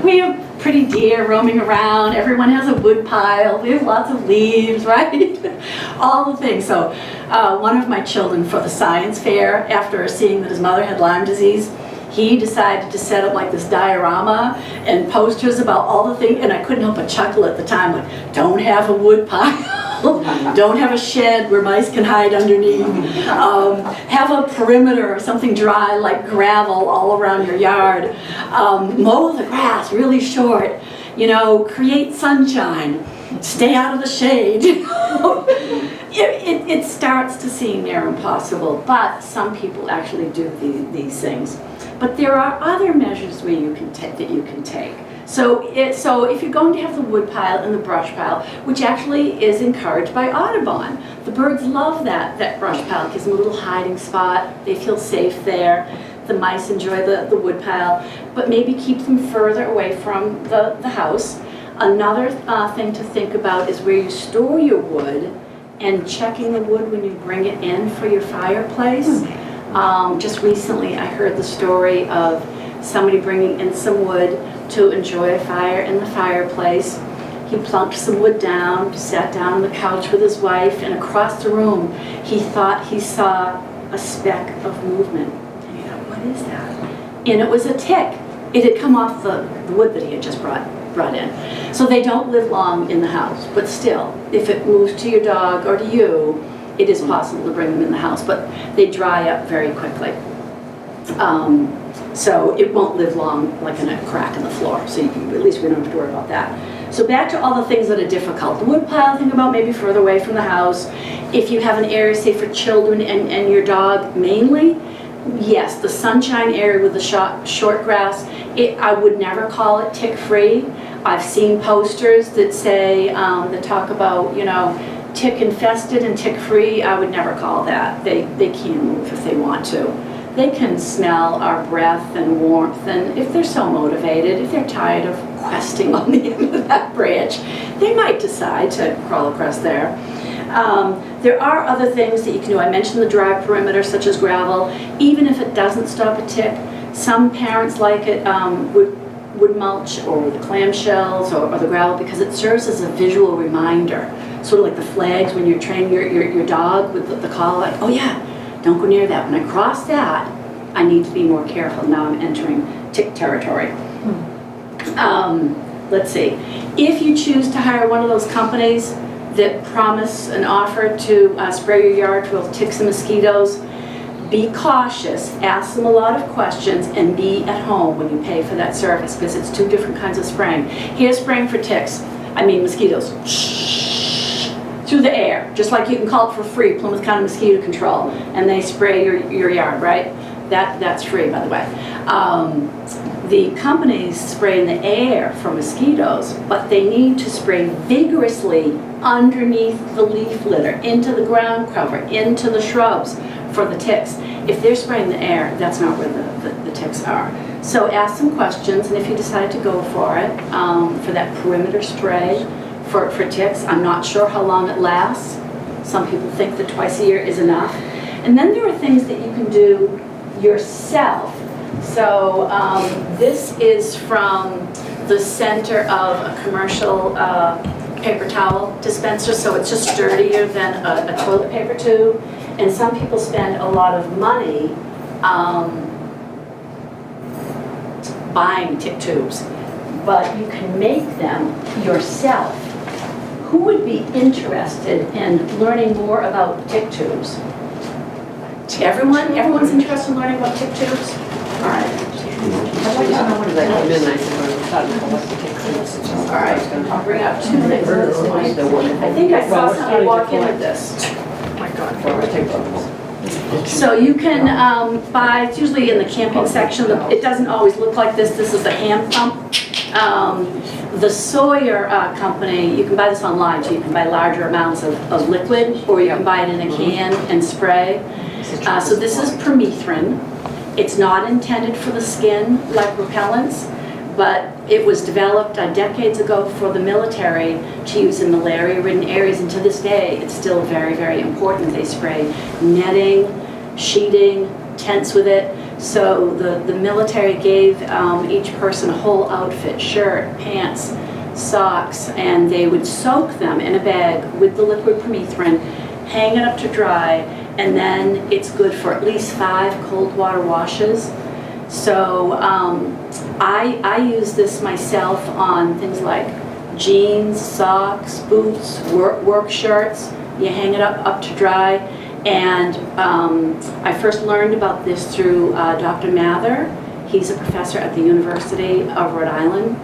We have pretty deer roaming around. Everyone has a wood pile. We have lots of leaves, right? All the things. So one of my children for the science fair, after seeing that his mother had Lyme disease, he decided to set up like this diorama and posters about all the things, and I couldn't help but chuckle at the time, like, don't have a wood pile. Don't have a shed where mice can hide underneath. Have a perimeter of something dry like gravel all around your yard. Mow the grass really short. You know, create sunshine. Stay out of the shade. It starts to seem near impossible, but some people actually do these things. But there are other measures that you can take. So if you're going to have the wood pile and the brush pile, which actually is encouraged by Audubon, the birds love that brush pile. It gives them a little hiding spot. They feel safe there. The mice enjoy the wood pile, but maybe keep them further away from the house. Another thing to think about is where you store your wood and checking the wood when you bring it in for your fireplace. Just recently I heard the story of somebody bringing in some wood to enjoy a fire in the fireplace. He plunked some wood down, sat down on the couch with his wife, and across the room he thought he saw a speck of movement. And he thought, what is that? And it was a tick. It had come off the wood that he had just brought in. So they don't live long in the house, but still, if it moves to your dog or to you, it is possible to bring them in the house, but they dry up very quickly. So it won't live long like in a crack in the floor, so at least we don't have to worry about that. So back to all the things that are difficult. The wood pile, think about maybe further away from the house. If you have an area, say for children and your dog mainly, yes, the sunshine area with the short grass, I would never call it tick-free. I've seen posters that say, that talk about, you know, tick-infested and tick-free. I would never call that. They can move if they want to. They can smell our breath and warmth, and if they're so motivated, if they're tired of questing on the end of that branch, they might decide to crawl across there. There are other things that you can do. I mentioned the dry perimeter, such as gravel. Even if it doesn't stop a tick, some parents like it wood mulch or the clamshells or the gravel because it serves as a visual reminder. Sort of like the flags when you're training your dog with the call, like, oh yeah, don't go near that. When I cross that, I need to be more careful. Now I'm entering tick territory. Let's see. If you choose to hire one of those companies that promise and offer to spray your yard with ticks and mosquitoes, be cautious, ask them a lot of questions, and be at home when you pay for that service because it's two different kinds of spraying. Here's spraying for ticks, mosquitoes. Through the air, just like you can call it for free, Plymouth County Mosquito Control, and they spray your yard, right? That's free, by the way. The companies spray in the air for mosquitoes, but they need to spray vigorously underneath the leaf litter, into the ground cover, into the shrubs for the ticks. If they're spraying the air, that's not where the ticks are. So ask some questions, and if you decide to go for it, for that perimeter spray for ticks, I'm not sure how long it lasts. Some people think that twice a year is enough. And then there are things that you can do yourself. So this is from the center of a commercial paper towel dispenser, so it's just sturdier than a toilet paper tube. And some people spend a lot of money buying tick tubes, but you can make them yourself. Who would be interested in learning more about tick tubes? Everyone? Everyone's interested in learning about tick tubes? All right. All right, I'll bring up two things at this point. I think I saw somebody walk in with this. Oh my God. So you can buy, it's usually in the camping section, it doesn't always look like this. This is a hand pump. The Sawyer company, you can buy this online, so you can buy larger amounts of liquid, or you can buy it in a can and spray. So this is permethrin. It's not intended for the skin like repellents, but it was developed decades ago for the military to use in malaria-ridden areas, and to this day it's still very, very important. They spray netting, sheeting, tents with it. So the military gave each person a whole outfit, shirt, pants, socks, and they would soak them in a bag with the liquid permethrin, hang it up to dry, and then it's good for at least 5 cold water washes. So I use this myself on things like jeans, socks, boots, work shirts. You hang it up to dry. And I first learned about this through Dr. Mather. He's a professor at the University of Rhode Island.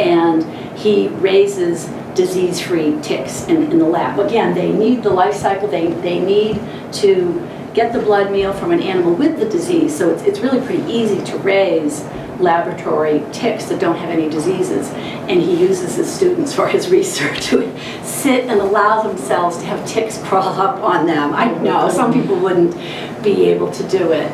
And he raises disease-free ticks in the lab. Again, they need the life cycle. They need to get the blood meal from an animal with the disease. So it's really pretty easy to raise laboratory ticks that don't have any diseases. And he uses his students for his research to sit and allow themselves to have ticks crawl up on them. I know, some people wouldn't be able to do it.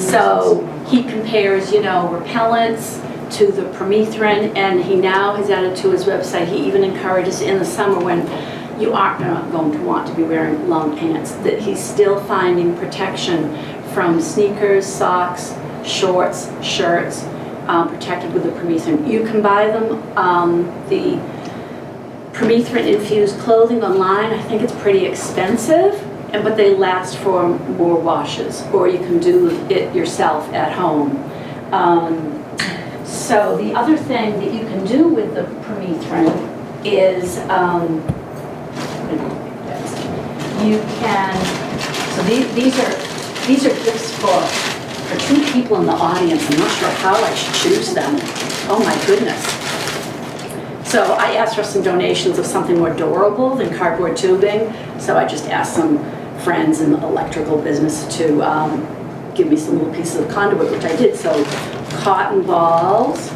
So he compares, repellents to the permethrin, and he now has added to his website, he even encourages in the summer when you aren't going to want to be wearing long pants, that he's still finding protection from sneakers, socks, shorts, shirts, protected with the permethrin. You can buy them, the permethrin infused clothing online. I think it's pretty expensive, but they last for more washes, or you can do it yourself at home. So the other thing that you can do with the permethrin is you can, so these are gifts for 2 people in the audience. I'm not sure how I should choose them. Oh my goodness. So I asked for some donations of something more durable than cardboard tubing. So I just asked some friends in the electrical business to give me some little pieces of conduit, which I did. So cotton balls,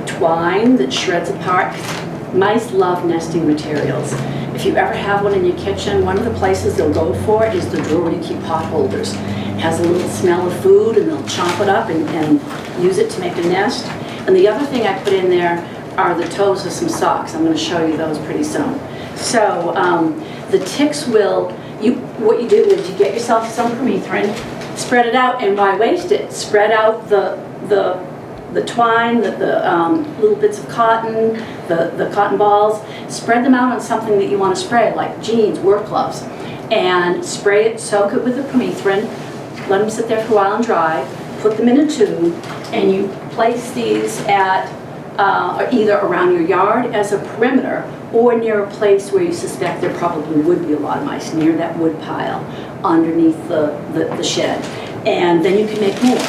twine that shreds apart. Mice love nesting materials. If you ever have one in your kitchen, one of the places they'll go for is the drawer where you keep pot holders. It has a little smell of food, and they'll chomp it up and use it to make a nest. And the other thing I put in there are the toes of some socks. I'm going to show you those pretty soon. So the ticks will, what you do is you get yourself some permethrin, spread it out, and why waste it? Spread out the twine, the little bits of cotton, the cotton balls, spread them out on something that you want to spray, like jeans, work gloves, and spray it, soak it with the permethrin, let them sit there for a while and dry, put them in a tube, and you place these at either around your yard as a perimeter, or near a place where you suspect there probably would be a lot of mice, near that wood pile, underneath the shed. And then you can make more.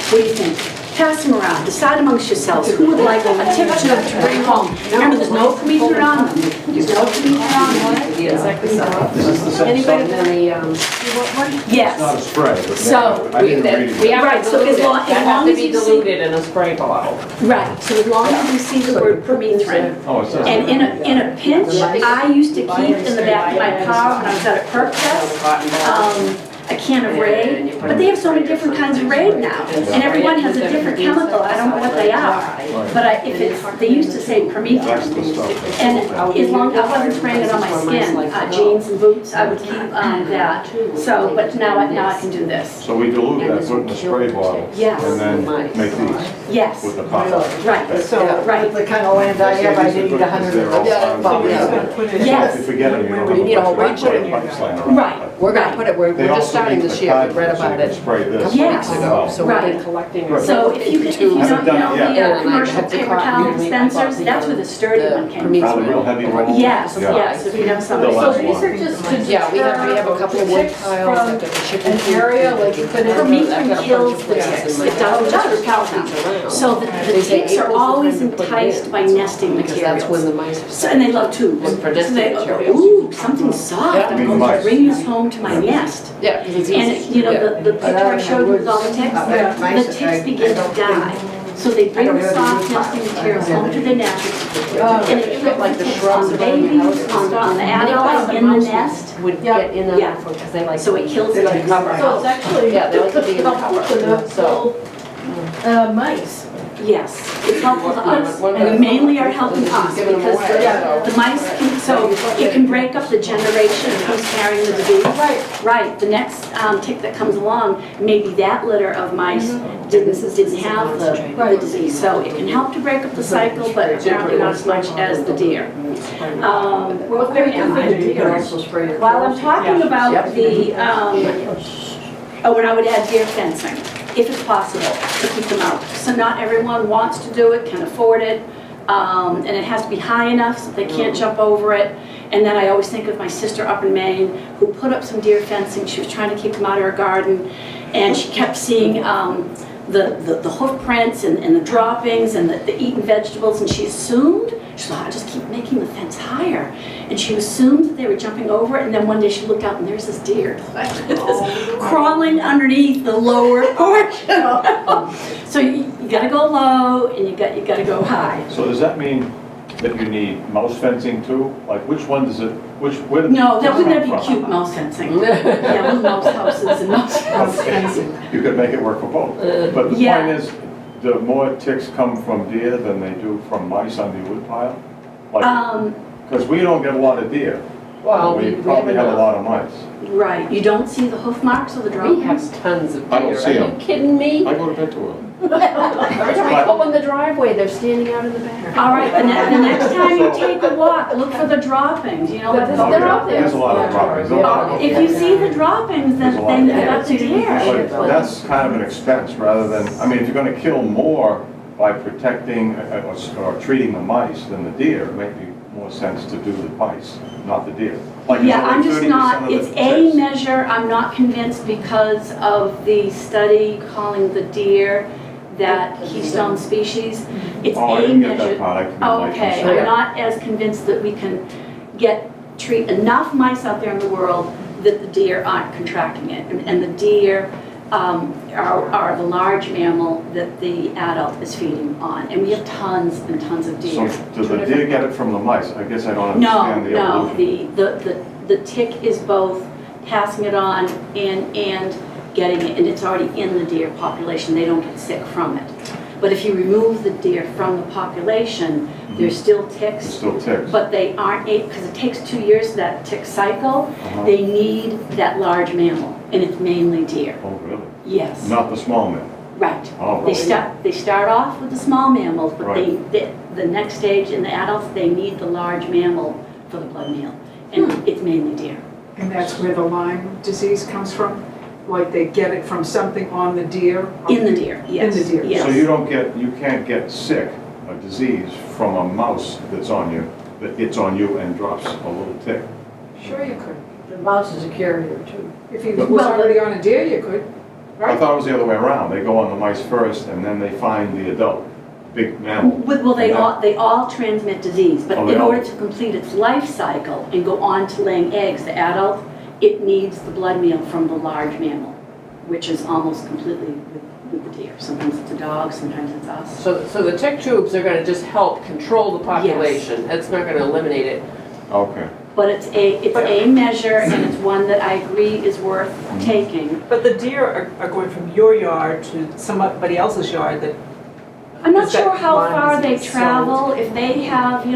What do you think? Pass them around. Decide amongst yourselves who would like a tip tube to bring home. Remember, there's no permethrin on them. There's no permethrin on them. Is this the same Anybody stuff? got Yes. It's not a spray. but So, I didn't read it. We have Right, to so dilute as it. long- That as has long to as be you see- diluted in a spray bottle. Right, so as long as you see the word permethrin. Oh, it says. And in a pinch, I used to keep in the back of my car when I was at a perk test, a can of Raid, but they have so many different kinds of Raid now, and everyone has a different chemical. I don't know what they are, but they used to say That's the permethrin. stuff. And as long as I wasn't spraying it on my skin, jeans and boots, I would keep that. So, but now I can do this. So we dilute that, put it in a spray bottle. Yes. And then make these Yes, with the cotton. right. So, Right. the kind of land I have, I need 100 of those. Yes. If you forget them, you don't have You need a whole a bunch of bunch of pipes laying around. Right. We're gonna put it, we're They just also starting make this the year, we cotton read so about you can it spray a this. couple Yes. weeks ago, so we've been Right. collecting. Right. So if you Haven't know done it the yet. commercial paper towel dispensers, that's where the sturdy one came from. Probably real heavy roll. Yes, Yeah. yes, if you know The somebody. last So one. these are just to Yeah, we have a couple of wood ticks piles from that got the chicken an coop. area, like you put in. Permethrin kills the ticks. It doesn't just repel them. So the ticks are always enticed by nesting Because that's when materials. the mice. So, and they love tubes. And for So they nesting go, materials. ooh, something soft, Yeah. I'm going to Mice. bring this home to my nest. Yeah, because it's And, easy. you know, Yeah. the picture I showed you with all the ticks, the ticks begin to die. So they bring the soft nesting materials home to their nest, and it kills Like the the ticks shrubs on the around the babies, houses. on the adults, in the nest. Would Yeah. get in Yeah. there because they like. So it kills the They like ticks. cover So it's actually Yeah, they like to be in the helpful to cover. the So- mice. Yes, it's helpful to us, One of and the- mainly are helping us, Giving them because away, the mice can, so it can break up the generation of who's carrying the disease. Right. Right, the next tick that comes along, maybe that litter of mice didn't have the disease. So it can help to break up the cycle, but apparently not as much as the deer. Where am I? You can also spray your While I'm clothes. talking about the, when I would add deer fencing, if it's possible, to keep them out. So not everyone wants to do it, can afford it, and it has to be high enough so they can't jump over it. And then I always think of my sister up in Maine who put up some deer fencing. She was trying to keep them out of her garden, and she kept seeing the hoof prints and the droppings and the eaten vegetables, and she assumed She thought, I'll just keep making the fence higher. And she assumed that they were jumping over it, and then one day she looked out and there's this deer crawling underneath the lower portion. So you gotta go low and you gotta go high. So does that mean that you need mouse fencing too? Like which one does it, where did No, that it wouldn't come be from? cute mouse fencing. Yeah, with mouse houses and mouse fencing. You could make it work for both. But the Yeah. point is, do more ticks come from deer than they do from mice on the woodpile? Like, because we don't get a lot of deer. Well, We we probably have a enough. lot of mice. Right, you don't see the hoof marks or the We droppings? have tons of deer. I don't see Are 'em. you kidding me? I go to bed too early. Every time I go in the driveway, they're standing out in the back. All right, the next time you take a walk, look for the droppings, you know, But like they're out there. There's a lot of droppings. if you see the droppings, There's a lot then of you've got the deer. But that's kind of an expense rather than, I mean, if you're gonna kill more by protecting or treating the mice than the deer, it might be more sense to do the mice, not the deer. Like, it's Yeah, I'm only just 30% not, of the it's a ticks. measure, I'm not convinced because of the study calling the deer that keystone species. It's Oh, I a didn't get that measure. part, I can be late. Okay, Yeah. I'm not as convinced that we can treat enough mice out there in the world that the deer aren't contracting it. And the deer are the large mammal that the adult is feeding on. And we have tons and tons of deer. So do the deer get it from the mice? I guess I don't No, understand the no, evolution. the tick is both passing it on and getting it, and it's already in the deer population. They don't get sick from it. But if you remove the deer from the population, there's still ticks. It's still ticks. But they aren't, because it takes 2 years for that tick cycle, Uh-huh. they need that large mammal, and it's mainly deer. Oh, really? Yes, Not the small man? right. Oh, They really? they start off with the small mammals, but Right. the next stage in the adults, they need the large mammal for the blood meal, and it's mainly deer. And that's where the Lyme disease comes from? Like they get it from something on the deer? In the deer, yes. In the deer. Yes. So you can't get sick, a disease, from a mouse that's on you, that gets on you and drops a little tick? Sure you could. The mouse is a carrier too. If he was already on a deer, you could. I Right? thought it was the other way around. They go on the mice first and then they find the adult, big mammal. Well, they And that- they all transmit disease, but Oh, they in all- order to complete its life cycle and go on to laying eggs, the adult, it needs the blood meal from the large mammal, which is almost completely with the deer. Sometimes it's a dog, sometimes it's us. So the tick tubes are gonna just help control the population. That's not gonna eliminate it. Okay. But it's a measure, and it's one that I agree is worth taking. But the deer are going from your yard to somebody else's yard that, I'm not Is that sure how Lyme far they disease travel. If they have,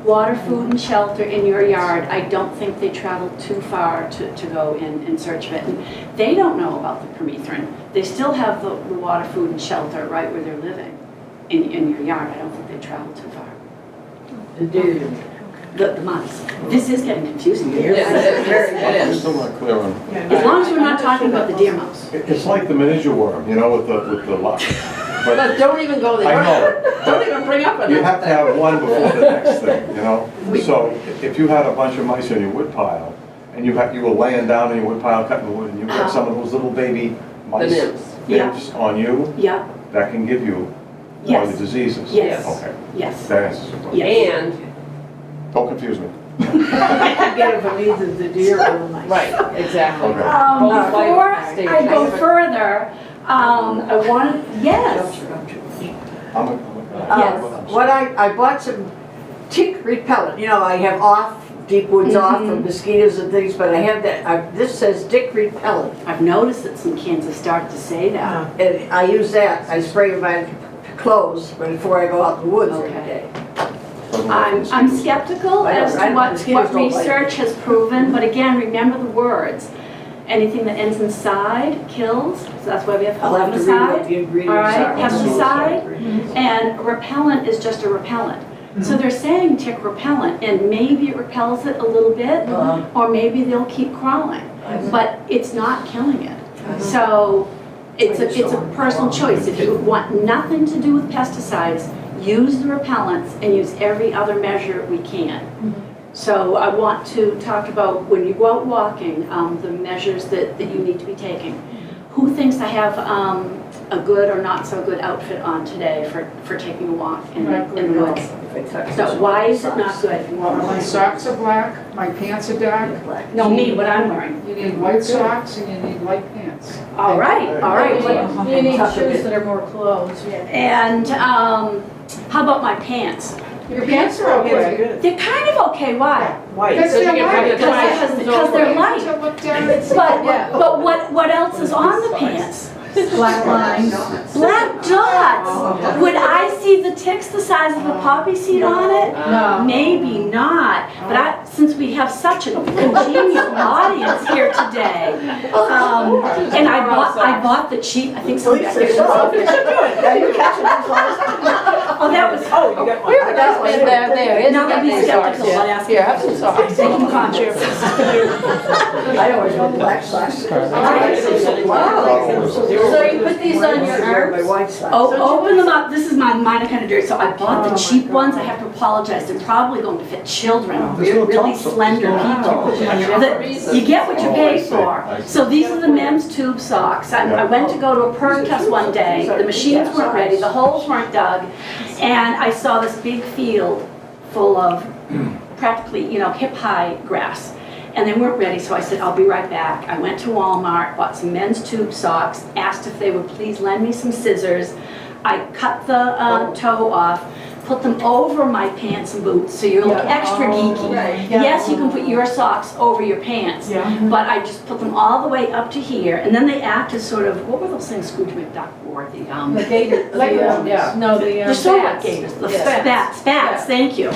water, food, and shelter in your yard, I don't think they travel too far to go in search of it. And they don't know about the permethrin. They still have the water, food, and shelter right where they're living in your yard. I don't think they travel too far. The deer. The mice. This is getting confusing. It I'm is. still not clear on. As long as we're not talking about the deer mouse. It's like the miniature worm, with the luck. But But don't even go there. I know, Don't but even bring up another you have to thing. have one before the next thing, So if you had a bunch of mice in your woodpile and you were laying down in your woodpile cutting the wood and you got some of those little baby The mice, nymphs. Yeah. nymphs on you, Yeah, that can give you one of yes, the diseases. Yes. Okay, yes, that answers your question. yes. And, Don't confuse me. You get it from either the deer or the mice. right, exactly. Okay. Both Before life stages. I go further, I wanted, yes, Yes. What I bought some tick repellent, I have off, deep woods off from mosquitoes and things, but I have that, this says tick repellent. I've noticed that some Kansas start to say that. And I use that, I spray my clothes before I go out in the woods every Okay. day. I'm skeptical as to what Mosquitoes don't like research has proven, but again, remember the words. Anything that ends in side kills, so that's why we have I'll have to read what the pesticide. ingredients All right, are. pesticide, and repellent is just a repellent. So they're saying tick repellent, and maybe it repels it a little bit, or maybe they'll keep crawling, but it's not killing it. So it's a personal choice. If you want nothing to do with pesticides, use the repellents and use every other measure we can. So I want to talk about when you go out walking, the measures that you need to be taking. Who thinks I have a good or not so good outfit on today for taking a walk in the woods. So why is it not good? Well, my socks are black, my pants are dark. No, me, what I'm wearing. You need white socks and you need light pants. All right, all right. Well, You need shoes that are more closed. and how about my pants? Your pants are okay. Good. They're kind of okay, why? White. Because they're light. Because they're light. To look down. But what else is on the pants? Black lines. Black dots. Would I see the ticks the size of a poppy seed on it? No. Maybe not. But since we have such a congenial audience here today, and I bought the cheap. I think somebody back there. Oh, that was. Oh, you got one. We have a nice man down there, isn't Now there? they'd be skeptical about asking. Yeah, have some socks. Making conscious. I always wear black socks. So you put these on your My arms? white socks. Oh, open them up. This is mine are kind of dirty. So I bought the cheap ones. I have to apologize. They're probably going to fit children, really slender people. You get what you pay for. So these are the men's tube socks. I went to go to a perm test one day. The machines weren't ready. The holes weren't dug. And I saw this big field full of practically, hip-high grass. And they weren't ready, so I said, I'll be right back. I went to Walmart, bought some men's tube socks, asked if they would please lend me some scissors. I cut the toe off, put them over my pants and boots, so you look extra geeky. Yes, you can put your socks over your pants, but I just put them all the way up to here, and then they act as sort of, what were those things Scrooge McDuck wore? The gator. Yeah. No, the They're sort of like spats. gators, the Yeah. spats, thank you.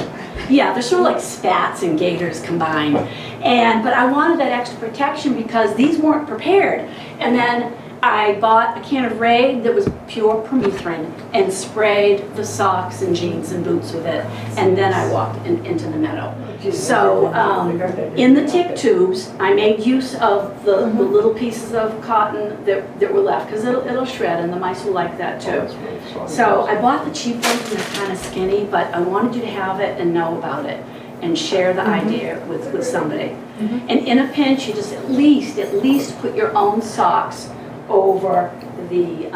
Yeah, they're sort of like spats and gators combined. But I wanted that extra protection because these weren't prepared. And then I bought a can of Raid that was pure permethrin and sprayed the socks and jeans and boots with it. And then I walked into the meadow. So in the tick tubes, I made use of the little pieces of cotton that were left because it'll shred and the mice will like that too. So I bought the cheap ones and they're kind of skinny, but I wanted you to have it and know about it and share the idea with somebody. And in a pinch, you just at least put your own socks over the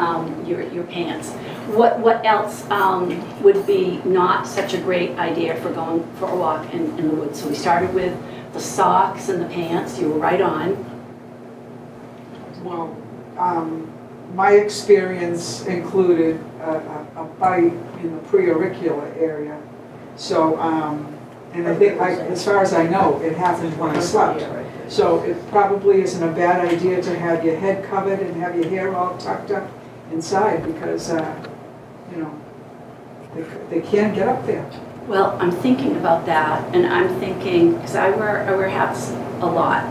your pants. What else would be not such a great idea for going for a walk in the woods? So we started with the socks and the pants. You were right on. Well, my experience included a bite in the preauricular area. So, and I think, as far as I know, it happened when I slept. So it probably isn't a bad idea to have your head covered and have your hair all tucked up inside because, they can get up there. Well, I'm thinking about that, and I'm thinking, because I wear hats a lot,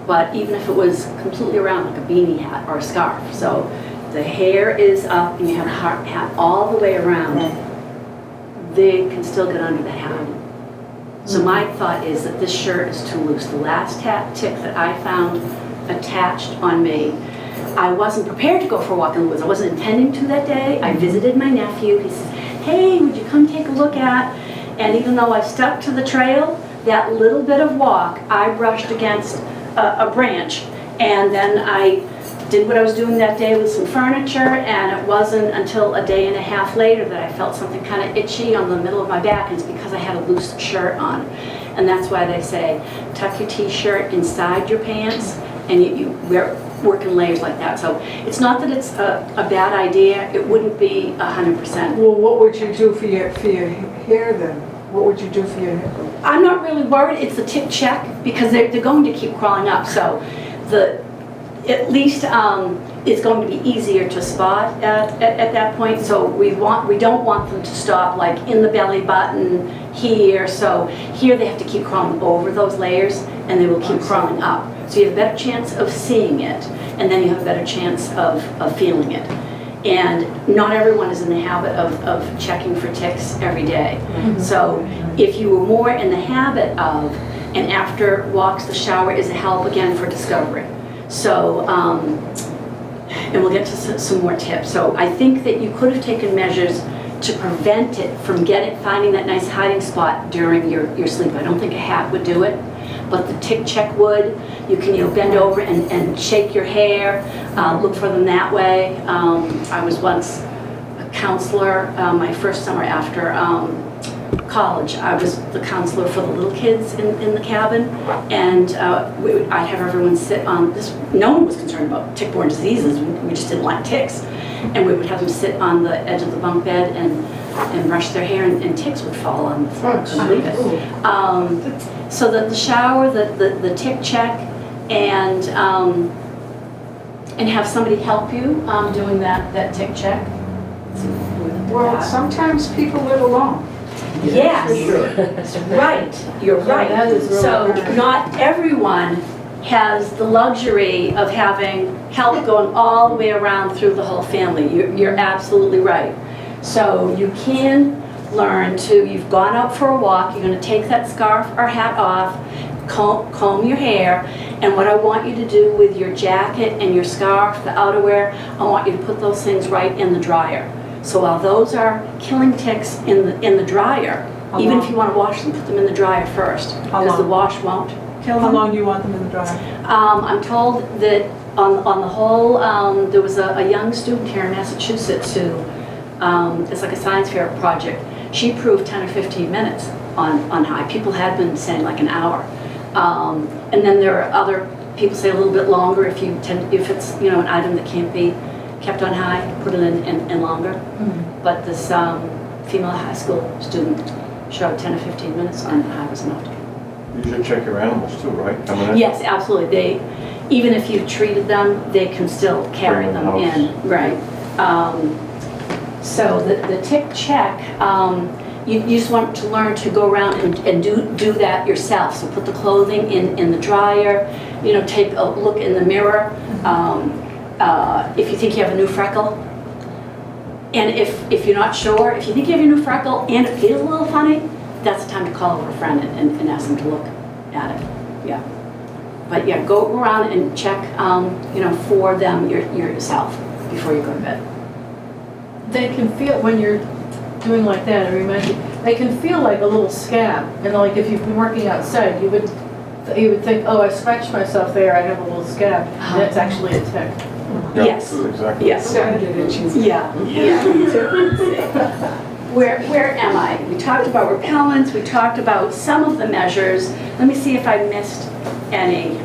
but even if it was completely around, like a beanie hat or a scarf, so the hair is up and you have a hat all the way around, they can still get under the hat. So my thought is that this shirt is too loose. The last tick that I found attached on me, I wasn't prepared to go for a walk in the woods. I wasn't intending to that day. I visited my nephew. He says, hey, would you come take a look at? And even though I stuck to the trail, that little bit of walk, I brushed against a branch. And then I did what I was doing that day with some furniture, and it wasn't until a day and a half later that I felt something kind of itchy on the middle of my back, and it's because I had a loose shirt on. And that's why they say, tuck your t-shirt inside your pants, and you work in layers like that. So it's not that it's a bad idea, it wouldn't be 100%. Well, what would you do for your hair then? What would you do for your hair? I'm not really worried, it's the tick check, because they're going to keep crawling up, so at least it's going to be easier to spot at that point. So we don't want them to stop like in the belly button here. So here they have to keep crawling over those layers, and they will keep crawling up. So you have a better chance of seeing it, and then you have a better chance of feeling it. And not everyone is in the habit of checking for ticks every day. So if you were more in the habit of, and after walks, the shower is a help again for discovery. So, and we'll get to some more tips. So I think that you could have taken measures to prevent it from finding that nice hiding spot during your sleep. I don't think a hat would do it, but the tick check would. You can, bend over and shake your hair, look for them that way. I was once a counselor, my first summer after college. I was the counselor for the little kids in the cabin, and I'd have everyone sit on this. No one was concerned about tick-borne diseases. We just didn't like ticks. And we would have them sit on the edge of the bunk bed and brush their hair, and ticks would fall on the floor. Couldn't believe it. So that the shower, the tick check, and have somebody help you doing that tick check. Well, sometimes people live alone. Yes, right, you're right. that is really So hard. not everyone has the luxury of having help going all the way around through the whole family. You're absolutely right. So you can learn to, you've gone out for a walk, you're going to take that scarf or hat off, comb your hair, and what I want you to do with your jacket and your scarf, the outerwear, I want you to put those things right in the dryer. So while those are killing ticks in the dryer, even if you want to wash them, put them in the dryer first, because the wash won't kill them. How long do you want them in the dryer? I'm told that on the whole, there was a young student here in Massachusetts who, it's like a science fair project. She proved 10 or 15 minutes on high. People had been saying like an hour. And then there are other people say a little bit longer if it's an item that can't be kept on high, put it in longer. But this female high school student showed 10 or 15 minutes on high was enough. You should check your animals too, right? Coming in? Yes, absolutely. Even if you treated them, they can still carry Bring them them in. Right. So the tick check, you just want to learn to go around and do that yourself. So put the clothing in the dryer, take a look in the mirror. If you think you have a new freckle, and if you're not sure, if you think you have a new freckle and it feels a little funny, that's the time to call over a friend and ask them to look at it. Yeah. But yeah, go around and check, for them yourself before you go to bed. They can feel, when you're doing like that, it reminds you, they can feel like a little scab. And like if you've been working outside, you would think, oh, I scratched myself there, I have a little scab. And that's actually a tick. Yeah, Yes. Exactly. Yes. Yeah. Where am I? We talked about repellents, we talked about some of the measures. Let me see if I missed any.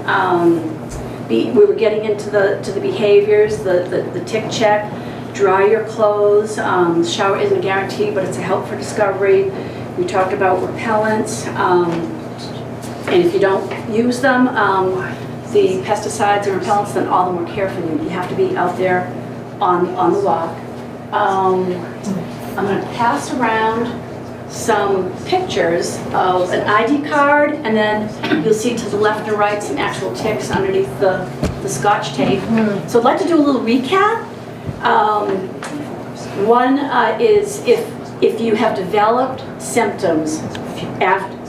We were getting into the behaviors, the tick check, dry your clothes, shower isn't a guarantee, but it's a help for discovery. We talked about repellents, and if you don't use them, the pesticides and repellents, then all the more care for you. You have to be out there on the walk. I'm going to pass around some pictures of an ID card, and then you'll see to the left and right some actual ticks underneath the Scotch tape. So I'd like to do a little recap. One is if you have developed symptoms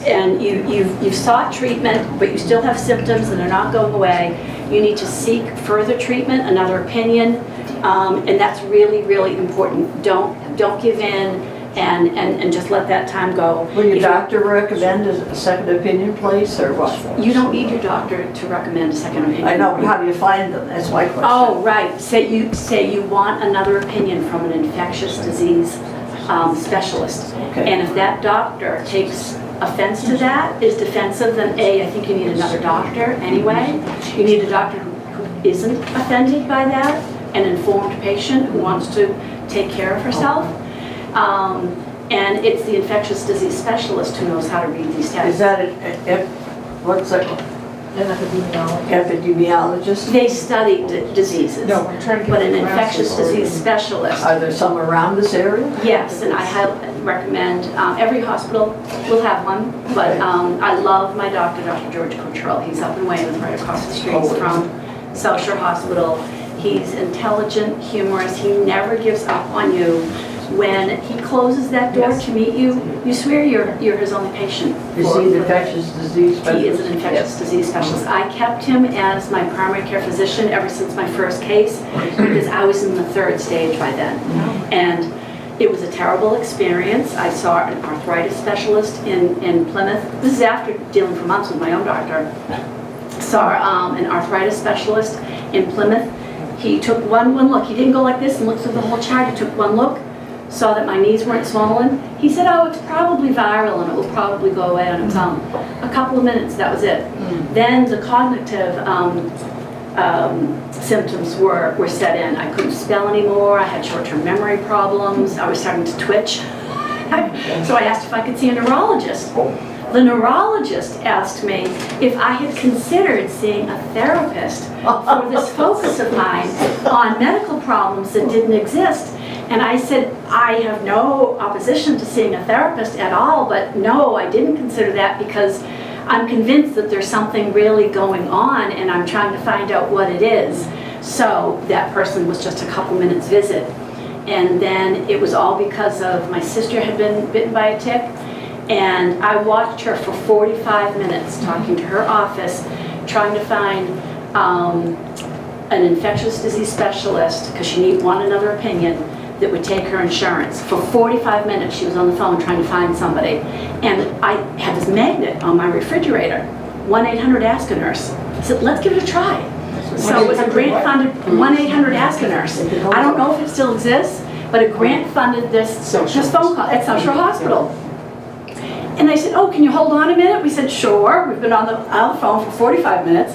and you've sought treatment, but you still have symptoms and they're not going away, you need to seek further treatment, another opinion, and that's really, really important. Don't give in and just let that time go. Will your doctor recommend a second opinion place or what? You don't need your doctor to recommend a second opinion. I know, but how do you find them? That's my question. Oh, right. Say you want another opinion from an infectious disease specialist. Okay. And if that doctor takes offense to that, is defensive, then I think you need another doctor anyway. You need a doctor who isn't offended by that, an informed patient who wants to take care of herself. And it's the infectious disease specialist who knows how to read these tests. Is that what's that? An epidemiologist. Epidemiologist? They study diseases. No, I'm trying to get But an the infectious glasses. disease specialist. Are there some around this area? Yes, and I recommend, every hospital will have one, but I love my doctor, Dr. George Cottrell. He's up in Weymouth, right across the street from South Shore Hospital. He's intelligent, humorous, he never gives up on you. When he closes that door to meet you, you swear you're his only patient. Is he an infectious disease specialist? He is an infectious disease specialist. I kept him as my primary care physician ever since my first case because I was in the third stage by then. And It was a terrible experience. I saw an arthritis specialist in Plymouth. This is after dealing for months with my own doctor. Saw an arthritis specialist in Plymouth. He took one look. He didn't go like this and look through the whole chart. He took one look, saw that my knees weren't swollen. He said, oh, it's probably viral and it will probably go away on its own. A couple of minutes, that was it. Then the cognitive symptoms were set in. I couldn't spell anymore. I had short-term memory problems. I was starting to twitch. So I asked if I could see a neurologist. The neurologist asked me if I had considered seeing a therapist for this focus of mine on medical problems that didn't exist. And I said, I have no opposition to seeing a therapist at all, but no, I didn't consider that because I'm convinced that there's something really going on and I'm trying to find out what it is. So that person was just a couple minutes visit. And then it was all because of my sister had been bitten by a tick. And I watched her for 45 minutes talking to her office, trying to find an infectious disease specialist, because she needed another opinion, that would take her insurance. For 45 minutes she was on the phone trying to find somebody. And I had this magnet on my refrigerator, 1-800-ASK-A-NURSE. I said, let's give it a try. So it was a grant-funded 1-800-ASK-A-NURSE. I don't know if it still exists, but a grant funded this phone call at Social Hospital. And they said, oh, can you hold on a minute? We said, sure. We've been on the phone for 45 minutes.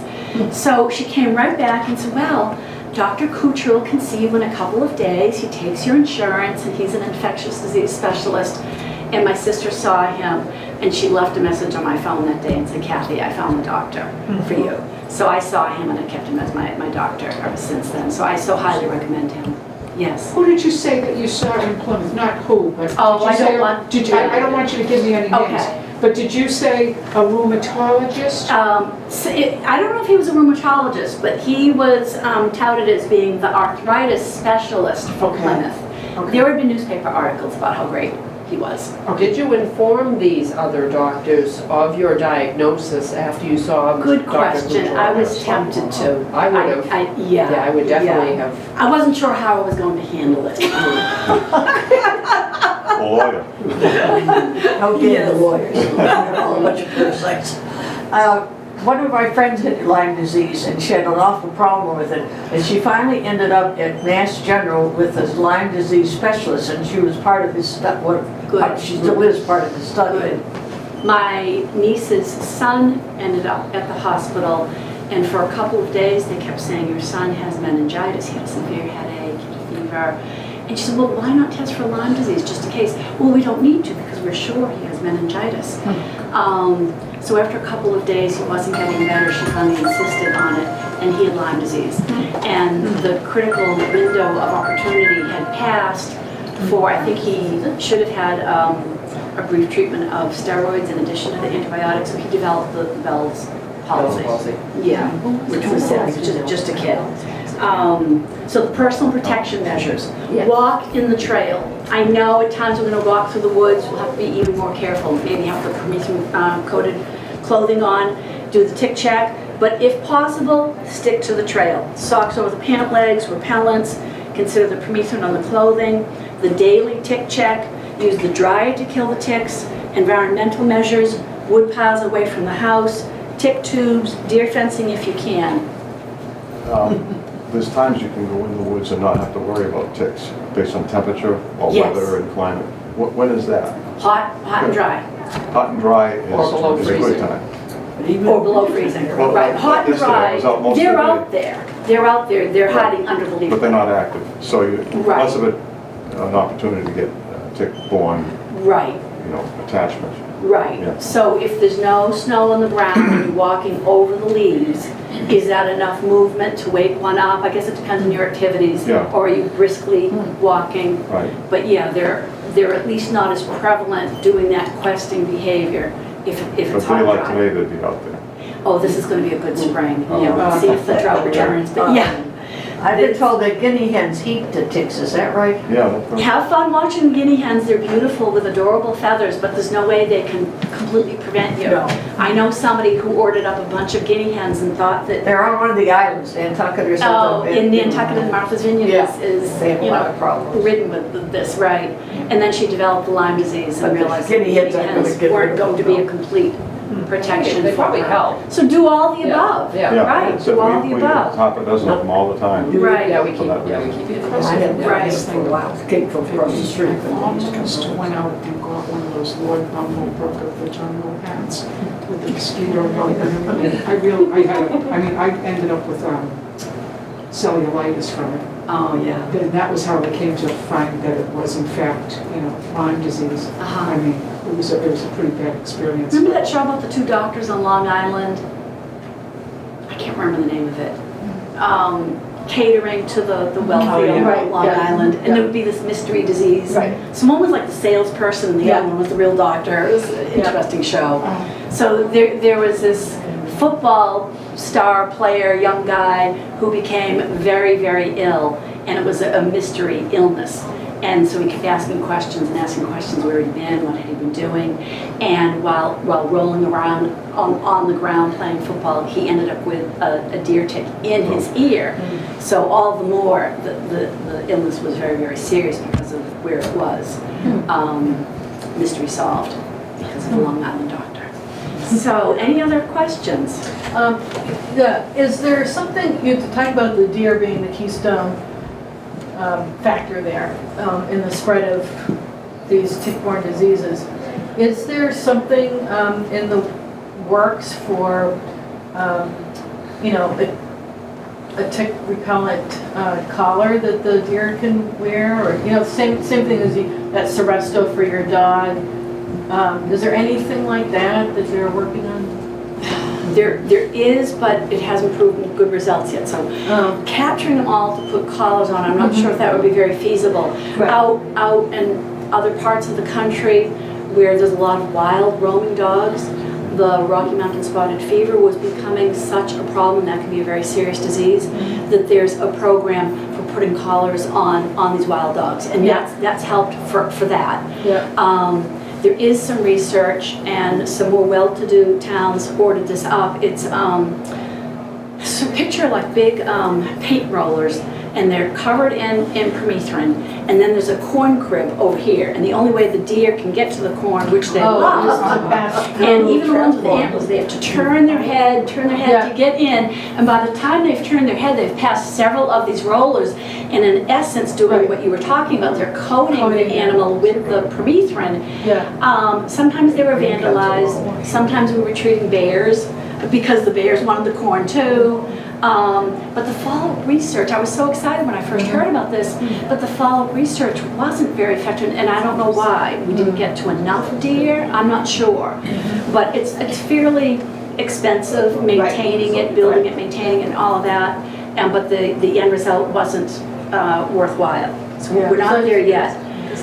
So she came right back and said, well, Dr. Kucherl can see you in a couple of days. He takes your insurance and he's an infectious disease specialist. And my sister saw him and she left a message on my phone that day and said, Kathy, I found the doctor for you. So I saw him and I kept him as my doctor ever since then. So I so highly recommend him. Yes. Who did you say that you saw in Plymouth? Not who, but Oh, did you I say, don't want. did you, I don't want you to give me any names. Okay. But did you say a rheumatologist? I don't know if he was a rheumatologist, but he was touted as being the arthritis specialist for Plymouth. There had been newspaper articles about how great he was. Did you inform these other doctors of your diagnosis after you saw Good Dr. question. Kucherl? I was tempted to. I would have. Yeah, I would definitely have. I wasn't sure how I was going to handle it. A lawyer. Don't get the lawyers. They're all a bunch of parasites. One of my friends had Lyme disease and she had an awful problem with it. And she finally ended up at Mass General with a Lyme disease specialist and she was part of his study. Good. She still is part of his study. Good. My niece's son ended up at the hospital and for a couple of days they kept saying, your son has meningitis, he had a severe headache, he had a fever. And she said, well, why not test for Lyme disease just in case? Well, we don't need to because we're sure he has meningitis. So after a couple of days, he wasn't getting better. She finally insisted on it, and he had Lyme disease. And the critical window of opportunity had passed for, I think he should have had a brief treatment of steroids in addition to the antibiotics, so he developed the Bell's palsy. Yeah, which was sad, just a kid. So the personal protection measures. Yes. Walk in the trail. I know at times we're going to walk through the woods, we'll have to be even more careful. Maybe have to put some coated clothing on, do the tick check, but if possible, stick to the trail. Socks over the pant legs, repellents, consider the permethrin on the clothing, the daily tick check, use the dryer to kill the ticks, environmental measures, wood piles away from the house, tick tubes, deer fencing if you can. There's times you can go in the woods and not have to worry about ticks based on temperature or Yes. weather and climate. When is that? Hot and dry, Hot and dry Or below is a good freezing. time. or below freezing. Well, Right, hot and yesterday I dry, was out most of they're the out day. there. They're out there, they're hiding under the leaf. But they're not active, so you, Right. less of an opportunity to get tick-borne, Right. attachment. Right, Yeah. so if there's no snow on the ground and you're walking over the leaves, is that enough movement to wake one up? I guess it depends on your activities. Yeah. Or are you briskly walking? Right. But yeah, they're at least not as prevalent doing that questing behavior if But it's hot and daylight dry. today, they'd be out there. Oh, this is gonna be a good spring, Oh. see if the drought returns, but yeah. I've been told that guinea hens heat the ticks, is that right? Yeah, that's right. Have fun watching guinea hens. They're beautiful with adorable feathers, but there's no way they can completely prevent you. No. I know somebody who ordered up a bunch of guinea hens and thought that, They're on one of the islands, Nantucket or oh, something. in Nantucket and Martha's Vineyard Yeah, is, they have a you lot of know, problems. ridden with this, right? And then she developed Lyme disease But and the realized guinea that hens aren't gonna get weren't rid going of to them, be a no. complete protection They for probably her. help. So do all the Yeah, above. yeah. Yeah, Right, that's it. do all the We above. top a dozen of them all the time. Right. Yeah, we keep, For that yeah, we reason. keep it. I had that Right. for a while, came from across the street. Just went out and got one of those Lord Bumbledrook of the jungle hats with the mosquito net and everything. I ended up with cellulitis from it. Oh, yeah. Then that was how I came to find that it was in fact, Lyme disease. Uh-huh. I mean, it was a pretty bad experience. Remember that show about the two doctors on Long Island? I can't remember the name of it. Catering to the wealthy Oh, yeah. on Right, Long yeah. Island, and there would be this mystery disease. Right. So one was like the salesperson, and the Yeah. other one was the real doctor. It was an Yeah. interesting show. So there was this football star player, young guy, who became very, very ill, and it was a mystery illness. And so he kept asking questions, where he'd been, what had he been doing. And while rolling around on the ground playing football, he ended up with a deer tick in his ear. So all the more, the illness was very, very serious because of where it was. Mystery solved because of the Long Island doctor. So any other questions? Yeah, is there something, you talk about the deer being the keystone factor there in the spread of these tick-borne diseases. Is there something in the works for, a tick repellent collar that the deer can wear? Or, same thing as that Seresto for your dog. Is there anything like that they're working on? There is, but it hasn't proven good results yet. So capturing them all to put collars on, I'm not sure if that would be very feasible. Right. Out in other parts of the country where there's a lot of wild roaming dogs, the Rocky Mountain Spotted Fever was becoming such a problem, that can be a very serious disease, that there's a program for putting collars on these wild dogs. And that's helped for that. Yeah. There is some research, and some more well-to-do towns ordered this up. It's so picture like big paint rollers, and they're covered in permethrin, and then there's a corn crib over here, and the only way the deer can get to the corn, which they love, and even the ones with antlers, they have to turn their head Yeah. to get in, and by the time they've turned their head, they've passed several of these rollers, and in essence doing Right. what you were talking about, they're coating the Coating it. animal with the permethrin. Yeah. Sometimes they were vandalized, sometimes we were treating bears, because the bears wanted the corn too. But the follow-up research, I was so excited when I first heard about this, but the follow-up research wasn't very effective, and I don't know why. We didn't get to enough deer, I'm not sure. But it's fairly expensive maintaining it, building it, maintaining it, and all of that. But the end result wasn't worthwhile. So Yeah. we're not there yet.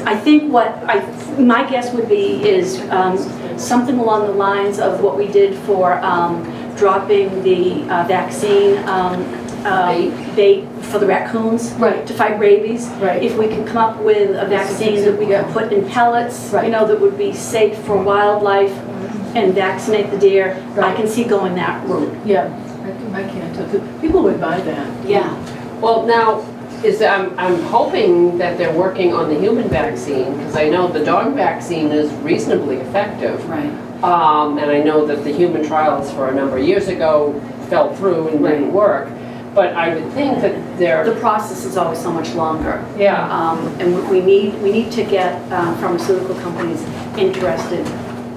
I think my guess would be is something along the lines of what we did for dropping the vaccine bait for the raccoons Right. to fight rabies. Right. If we could come up with a vaccine that we could put in pellets, Right. that would be safe for wildlife and vaccinate the deer, I Right. can see going that route. Yeah. I can't tell. People would buy that. Yeah. Well, now, I'm hoping that they're working on the human vaccine, because I know the dog vaccine is reasonably effective. Right. And I know that the human trials for a number of years ago fell through and didn't Right. work. But I would think that they're, The process is always so much longer. yeah, And we need to get pharmaceutical companies interested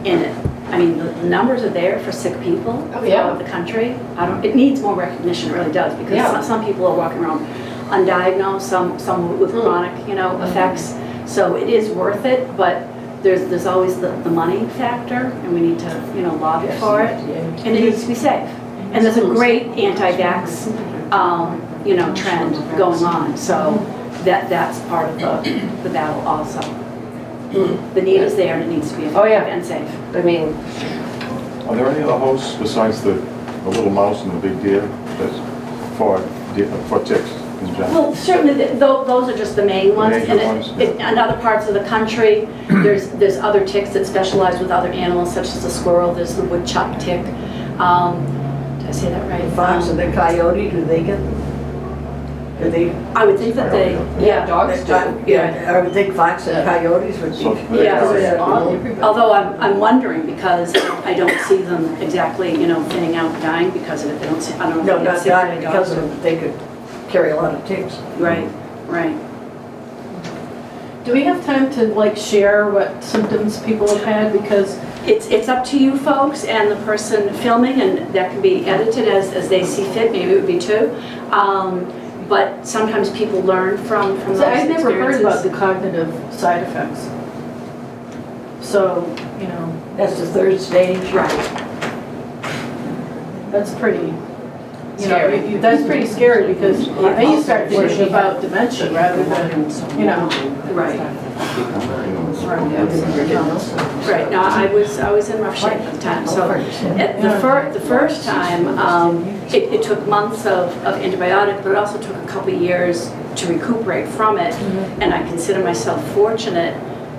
in it. I mean, the numbers are there for sick people Oh, yeah. throughout the country. It needs more recognition, it really does, because Yeah. some people are walking around undiagnosed, some with chronic, effects. So it is worth it, but there's always the money factor, and we need to, lobby for it. And it needs to be safe. And there's a great anti-vax, trend going on. So that's part of the battle also. The need is there, and it needs to be Oh, yeah. effective and safe. I mean, Are there any other hosts besides the little mouse and the big deer that's for ticks? in general? Well, certainly, those are just the main ones. Major And ones, in other parts of the country, there's other ticks that specialize with other animals, such as the squirrel, there's the woodchuck tick. Did I say that right? The fox and the coyote, do they get them? Do they? I would think that they, yeah. Dogs do. Yeah, I would think fox and coyotes would So be. they Yeah. are- Although I'm wondering, because I don't see them exactly, thinning out, dying because of it. I don't know. No, if not it's sick dying by because dogs. of, they could carry a lot of ticks. Right, right. Do we have time to like share what symptoms people have had? Because It's up to you folks and the person filming, and that can be edited as they see fit. Maybe it would be two. But sometimes people learn from those I've never heard about the experiences. cognitive side effects. So, That's the third stage. Right. that's pretty, Scary. that's pretty scary because then you start thinking about dementia rather than, Right. Right. No, I was in rough shape at the time. So at the first time, it took months of antibiotic, but it also took a couple of years to recuperate from it. And I consider myself fortunate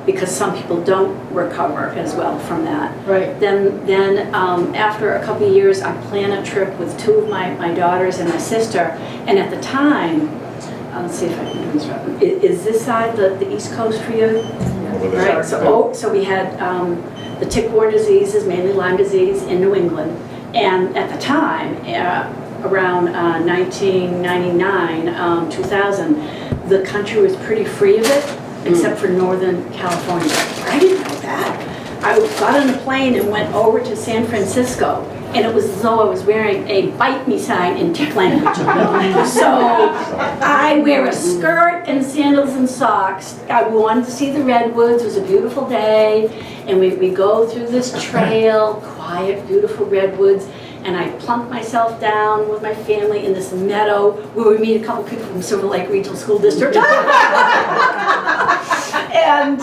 because some people don't recover as well from that. Right. Then after a couple of years, I planned a trip with two of my daughters and my sister. And at the time, let's see if I can do this right. Is this side the East Coast for you? Over there. Right, so we had the tick-borne diseases, mainly Lyme disease, in New England. And at the time, around 1999, 2000, the country was pretty free of it, except for Northern California. I didn't know that. I got on a plane and went over to San Francisco, and it was as though I was wearing a bite me sign in tick language. So I wear a skirt and sandals and socks. I wanted to see the redwoods. It was a beautiful day, and we go through this trail, quiet, beautiful redwoods, and I plunk myself down with my family in this meadow where we meet a couple people from Silver Lake Regional School District. And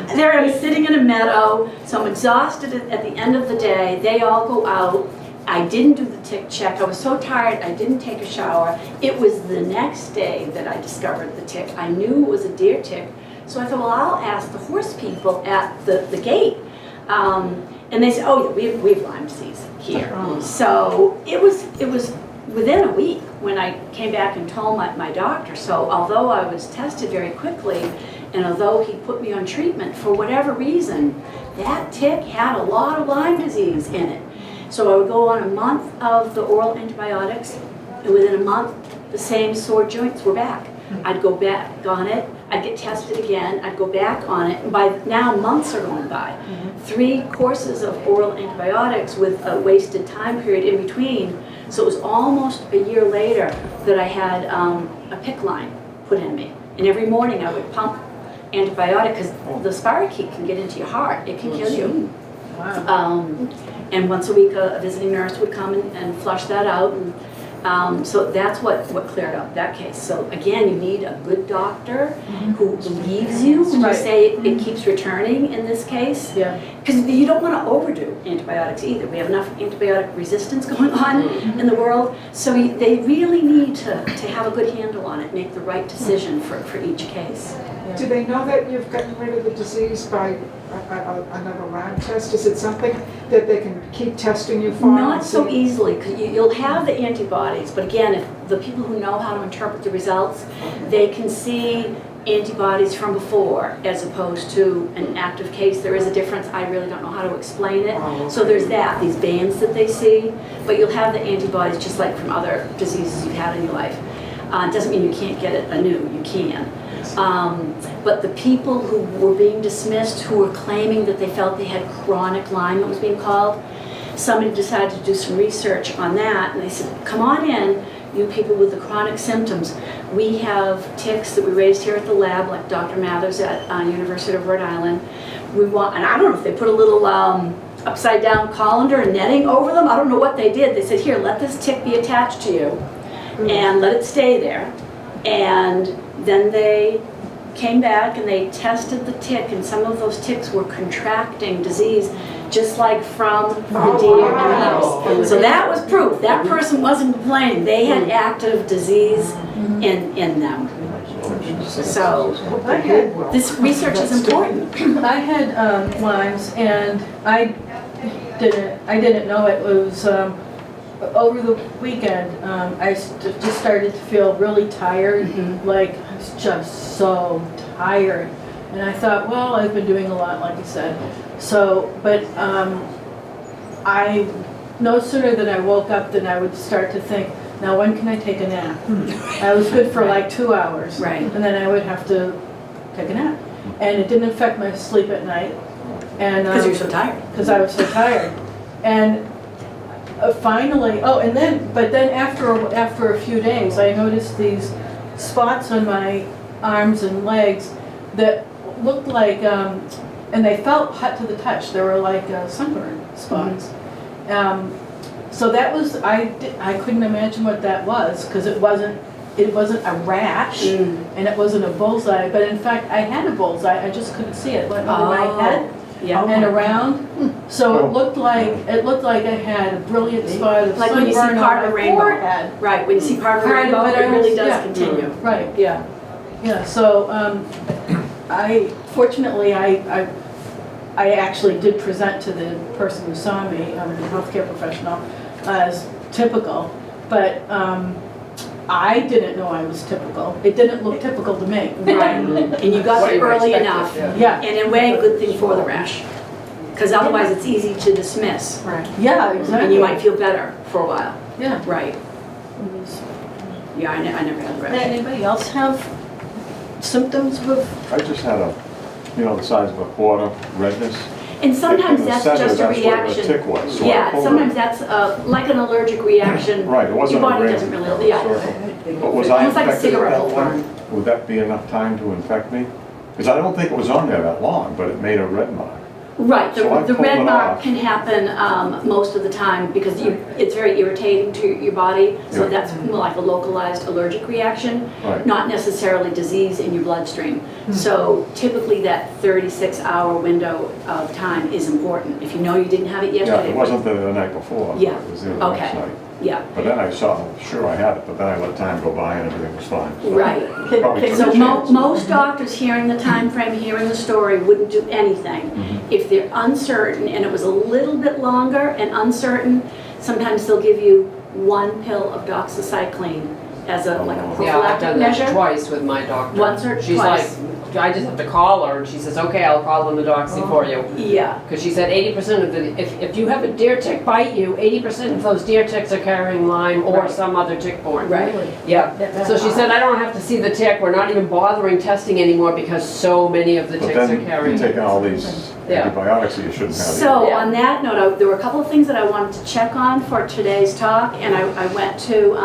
there I'm sitting in a meadow, so I'm exhausted at the end of the day. They all go out. I didn't do the tick check. I was so tired, I didn't take a shower. It was the next day that I discovered the tick. I knew it was a deer tick, so I thought, well, I'll ask the horse people at the gate. And they said, oh, yeah, we have Lyme disease here. So it was within a week when I came back and told my doctor. So although I was tested very quickly, and although he put me on treatment, for whatever reason, that tick had a lot of Lyme disease in it. So I would go on a month of the oral antibiotics, and within a month, the same sore joints were back. I'd go back on it, I'd get tested again, I'd go back on it, and by now months are going by. 3 courses of oral antibiotics with a wasted time period in between. So it was almost a year later that I had a PICC line put in me. And every morning I would pump antibiotic because the spirochete can get into your heart. It can kill you. Wow. And once a week a visiting nurse would come and flush that out. And, so that's what cleared up that case. So again, you need a good doctor who believes you when you say it keeps returning in this case. Yeah. Because you don't want to overdo antibiotics either. We have enough antibiotic resistance going on in the world. So they really need to have a good handle on it, make the right decision for each case. Do they know that you've gotten rid of the disease by another lab test? Is it something that they can keep testing you for? Not so easily, because you'll have the antibodies, but again, if the people who know how to interpret the results, they can see antibodies from before as opposed to an active case. There is a difference. I really don't know how to explain it. So there's these bands that they see, but you'll have the antibodies just like from other diseases you've had in your life. It doesn't mean you can't get it anew, you can. But the people who were being dismissed, who were claiming that they felt they had chronic Lyme, it was being called, somebody decided to do some research on that, and they said, come on in, you people with the chronic symptoms. We have ticks that we raised here at the lab, like Dr. Mathers at University of Rhode Island. We want, and I don't know if they put a little upside down colander and netting over them, I don't know what they did. They said, here, let this tick be attached to you, and let it stay there. And then they came back and they tested the tick, and some of those ticks were contracting disease just like from the deer in the house. So that was proof. That person wasn't complaining. They had active disease in them. So this research is important. I had Lyme's, and I didn't know it. It was over the weekend. I just started to feel really tired, like I was just so tired. And I thought, well, I've been doing a lot, like you said. So, but I no sooner than I woke up than I would start to think, now when can I take a nap? I was good for like 2 hours. Right. And then I would have to take a nap. And it didn't affect my sleep at night. And Because you're so tired. because I was so tired. And finally, but then after a few days, I noticed these spots on my arms and legs that looked like, and they felt hot to the touch. They were like sunburn spots. So that was, I couldn't imagine what that was, because it wasn't a rash, and it wasn't a bullseye, but in fact, I had a bullseye, I just couldn't see it. It went over my head and around, so it looked like I had a brilliant spot of Like when you see sunburn part on of a my rainbow. forehead. Right, when you see part of a Right, rainbow, but it really does yeah. continue. Right, yeah. Yeah, so fortunately, I actually did present to the person who saw me, the healthcare professional, as typical, but I didn't know I was typical. It didn't look typical to me. Right, and you got What there you were early expected, enough. yeah. Yeah, And in a way, a good thing for the rash. Because otherwise, it's easy to dismiss. Right. yeah, exactly. And you might feel better for a while. Yeah. Right. Yeah, I never had the rash. Anybody else have symptoms of? I just had the size of a quarter redness. And sometimes In the that's center, just a that's where the reaction. tick was. So I Yeah, pulled sometimes it. that's like an allergic reaction. Right, it wasn't a Your body ring. doesn't really, yeah. But was I Almost like a infected at cigarette that will point? Would that be enough time to infect me? Because I don't think it was on there that long, but it made a red mark. Right, So I the pulled red it mark off. can happen most of the time because it's very irritating to your body. So Yeah. that's more like a localized allergic reaction, Right. not necessarily disease in your bloodstream. So typically that 36-hour window of time is important. If you know you didn't have it Yeah, yesterday. it wasn't the night before. Yeah. It was there the Okay. next night. Yeah, But then I saw, sure I had it, but then I let time go by and everything was fine. So right. probably took So a chance. most doctors hearing the time frame, hearing the story, wouldn't do anything. If they're uncertain and it was a little bit longer and uncertain, sometimes they'll give you 1 pill of doxycycline as a like a Yeah, I've prophylactic done that measure. twice with my doctor. Once or She's twice? like, I just have to call her, and she says, okay, I'll call in the doxy for you. Yeah, Because she said 80% of the, if you have a deer tick bite you, 80% of those deer ticks are carrying Lyme or some other tick-borne. right. Yeah, so she said, I don't have to see the tick, we're not even bothering testing anymore because so many of the But ticks are then you're carrying. taking all these Yeah. antibiotics that you shouldn't have. So Yeah. on that note, there were a couple of things that I wanted to check on for today's talk, and I went to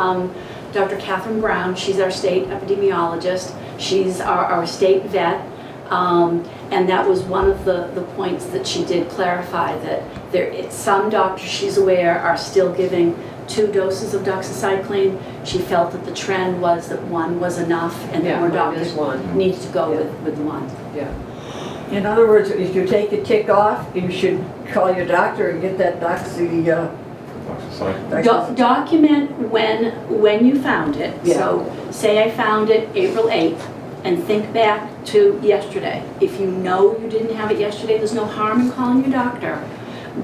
Dr. Catherine Brown. She's our state epidemiologist. She's our state vet. And that was one of the points that she did clarify, that some doctors she's aware are still giving 2 doses of doxycycline. She felt that the trend was that 1 was enough and that Yeah, more mine is doctors 1. needed to go with 1. Yeah. In other words, if you take a tick off, you should call your doctor and get that Doxycycline. Document when you found it. Yeah. So say I found it April 8th and think back to yesterday. If you know you didn't have it yesterday, there's no harm in calling your doctor,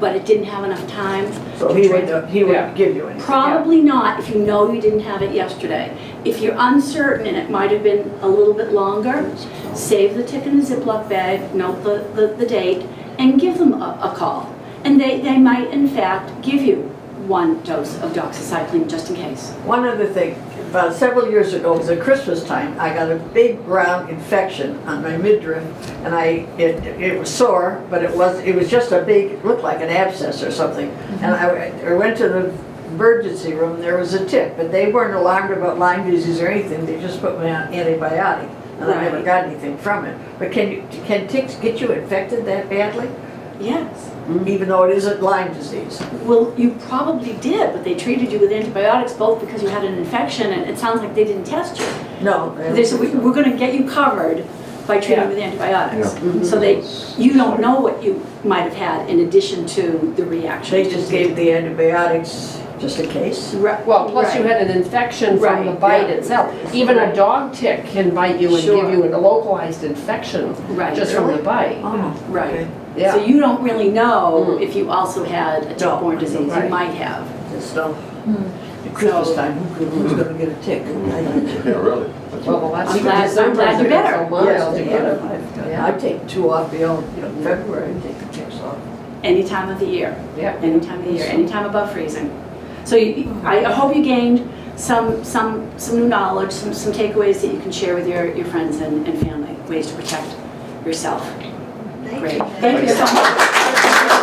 but it didn't have enough time. So to he trans- would give you anything. Probably not if you know you didn't have it yesterday. If you're uncertain and it might have been a little bit longer, save the tick in a Ziploc bag, note the date, and give them a call. And they might in fact give you 1 dose of doxycycline just in case. One other thing, about several years ago, it was at Christmas time, I got a big round infection on my midriff, and it was sore, but it was just a big, it looked like an abscess or something. And I went to the emergency room, and there was a tick, but they weren't alarmed about Lyme disease or anything, they just put me on antibiotic, and I never Right. got anything from it. But can ticks get you infected that badly? Yes. Even though it isn't Lyme disease? Well, you probably did, but they treated you with antibiotics both because you had an infection, and it sounds like they didn't test you. No. They said, we're going to get you covered, by treating Yeah. with antibiotics. Yeah. So you don't know what you might have had in addition to the reaction. They just gave the antibiotics just in case. Well, plus you Right. had an infection from the Right, bite yeah. itself. Even a dog tick can bite you and Sure. give you a localized infection Right. just from the bite. Oh, Right. okay. Yeah. So you don't really know Mm. if you also had a tick-borne disease. You Right. might have. Just, at Christmas time, who's gonna get a tick? Yeah, really. That's Well, what- that's I'm for glad- I'm December, glad you're it's so better. mild, Yes, you they gotta- have. Yeah. I've taken 2 off, February, I take the ticks off. Any time of the year. Yeah. Any time of the year, any time above freezing. So I hope you gained some new knowledge, some takeaways that you can share with your friends and family, ways to protect yourself. Thank Great. you. Thank you so much.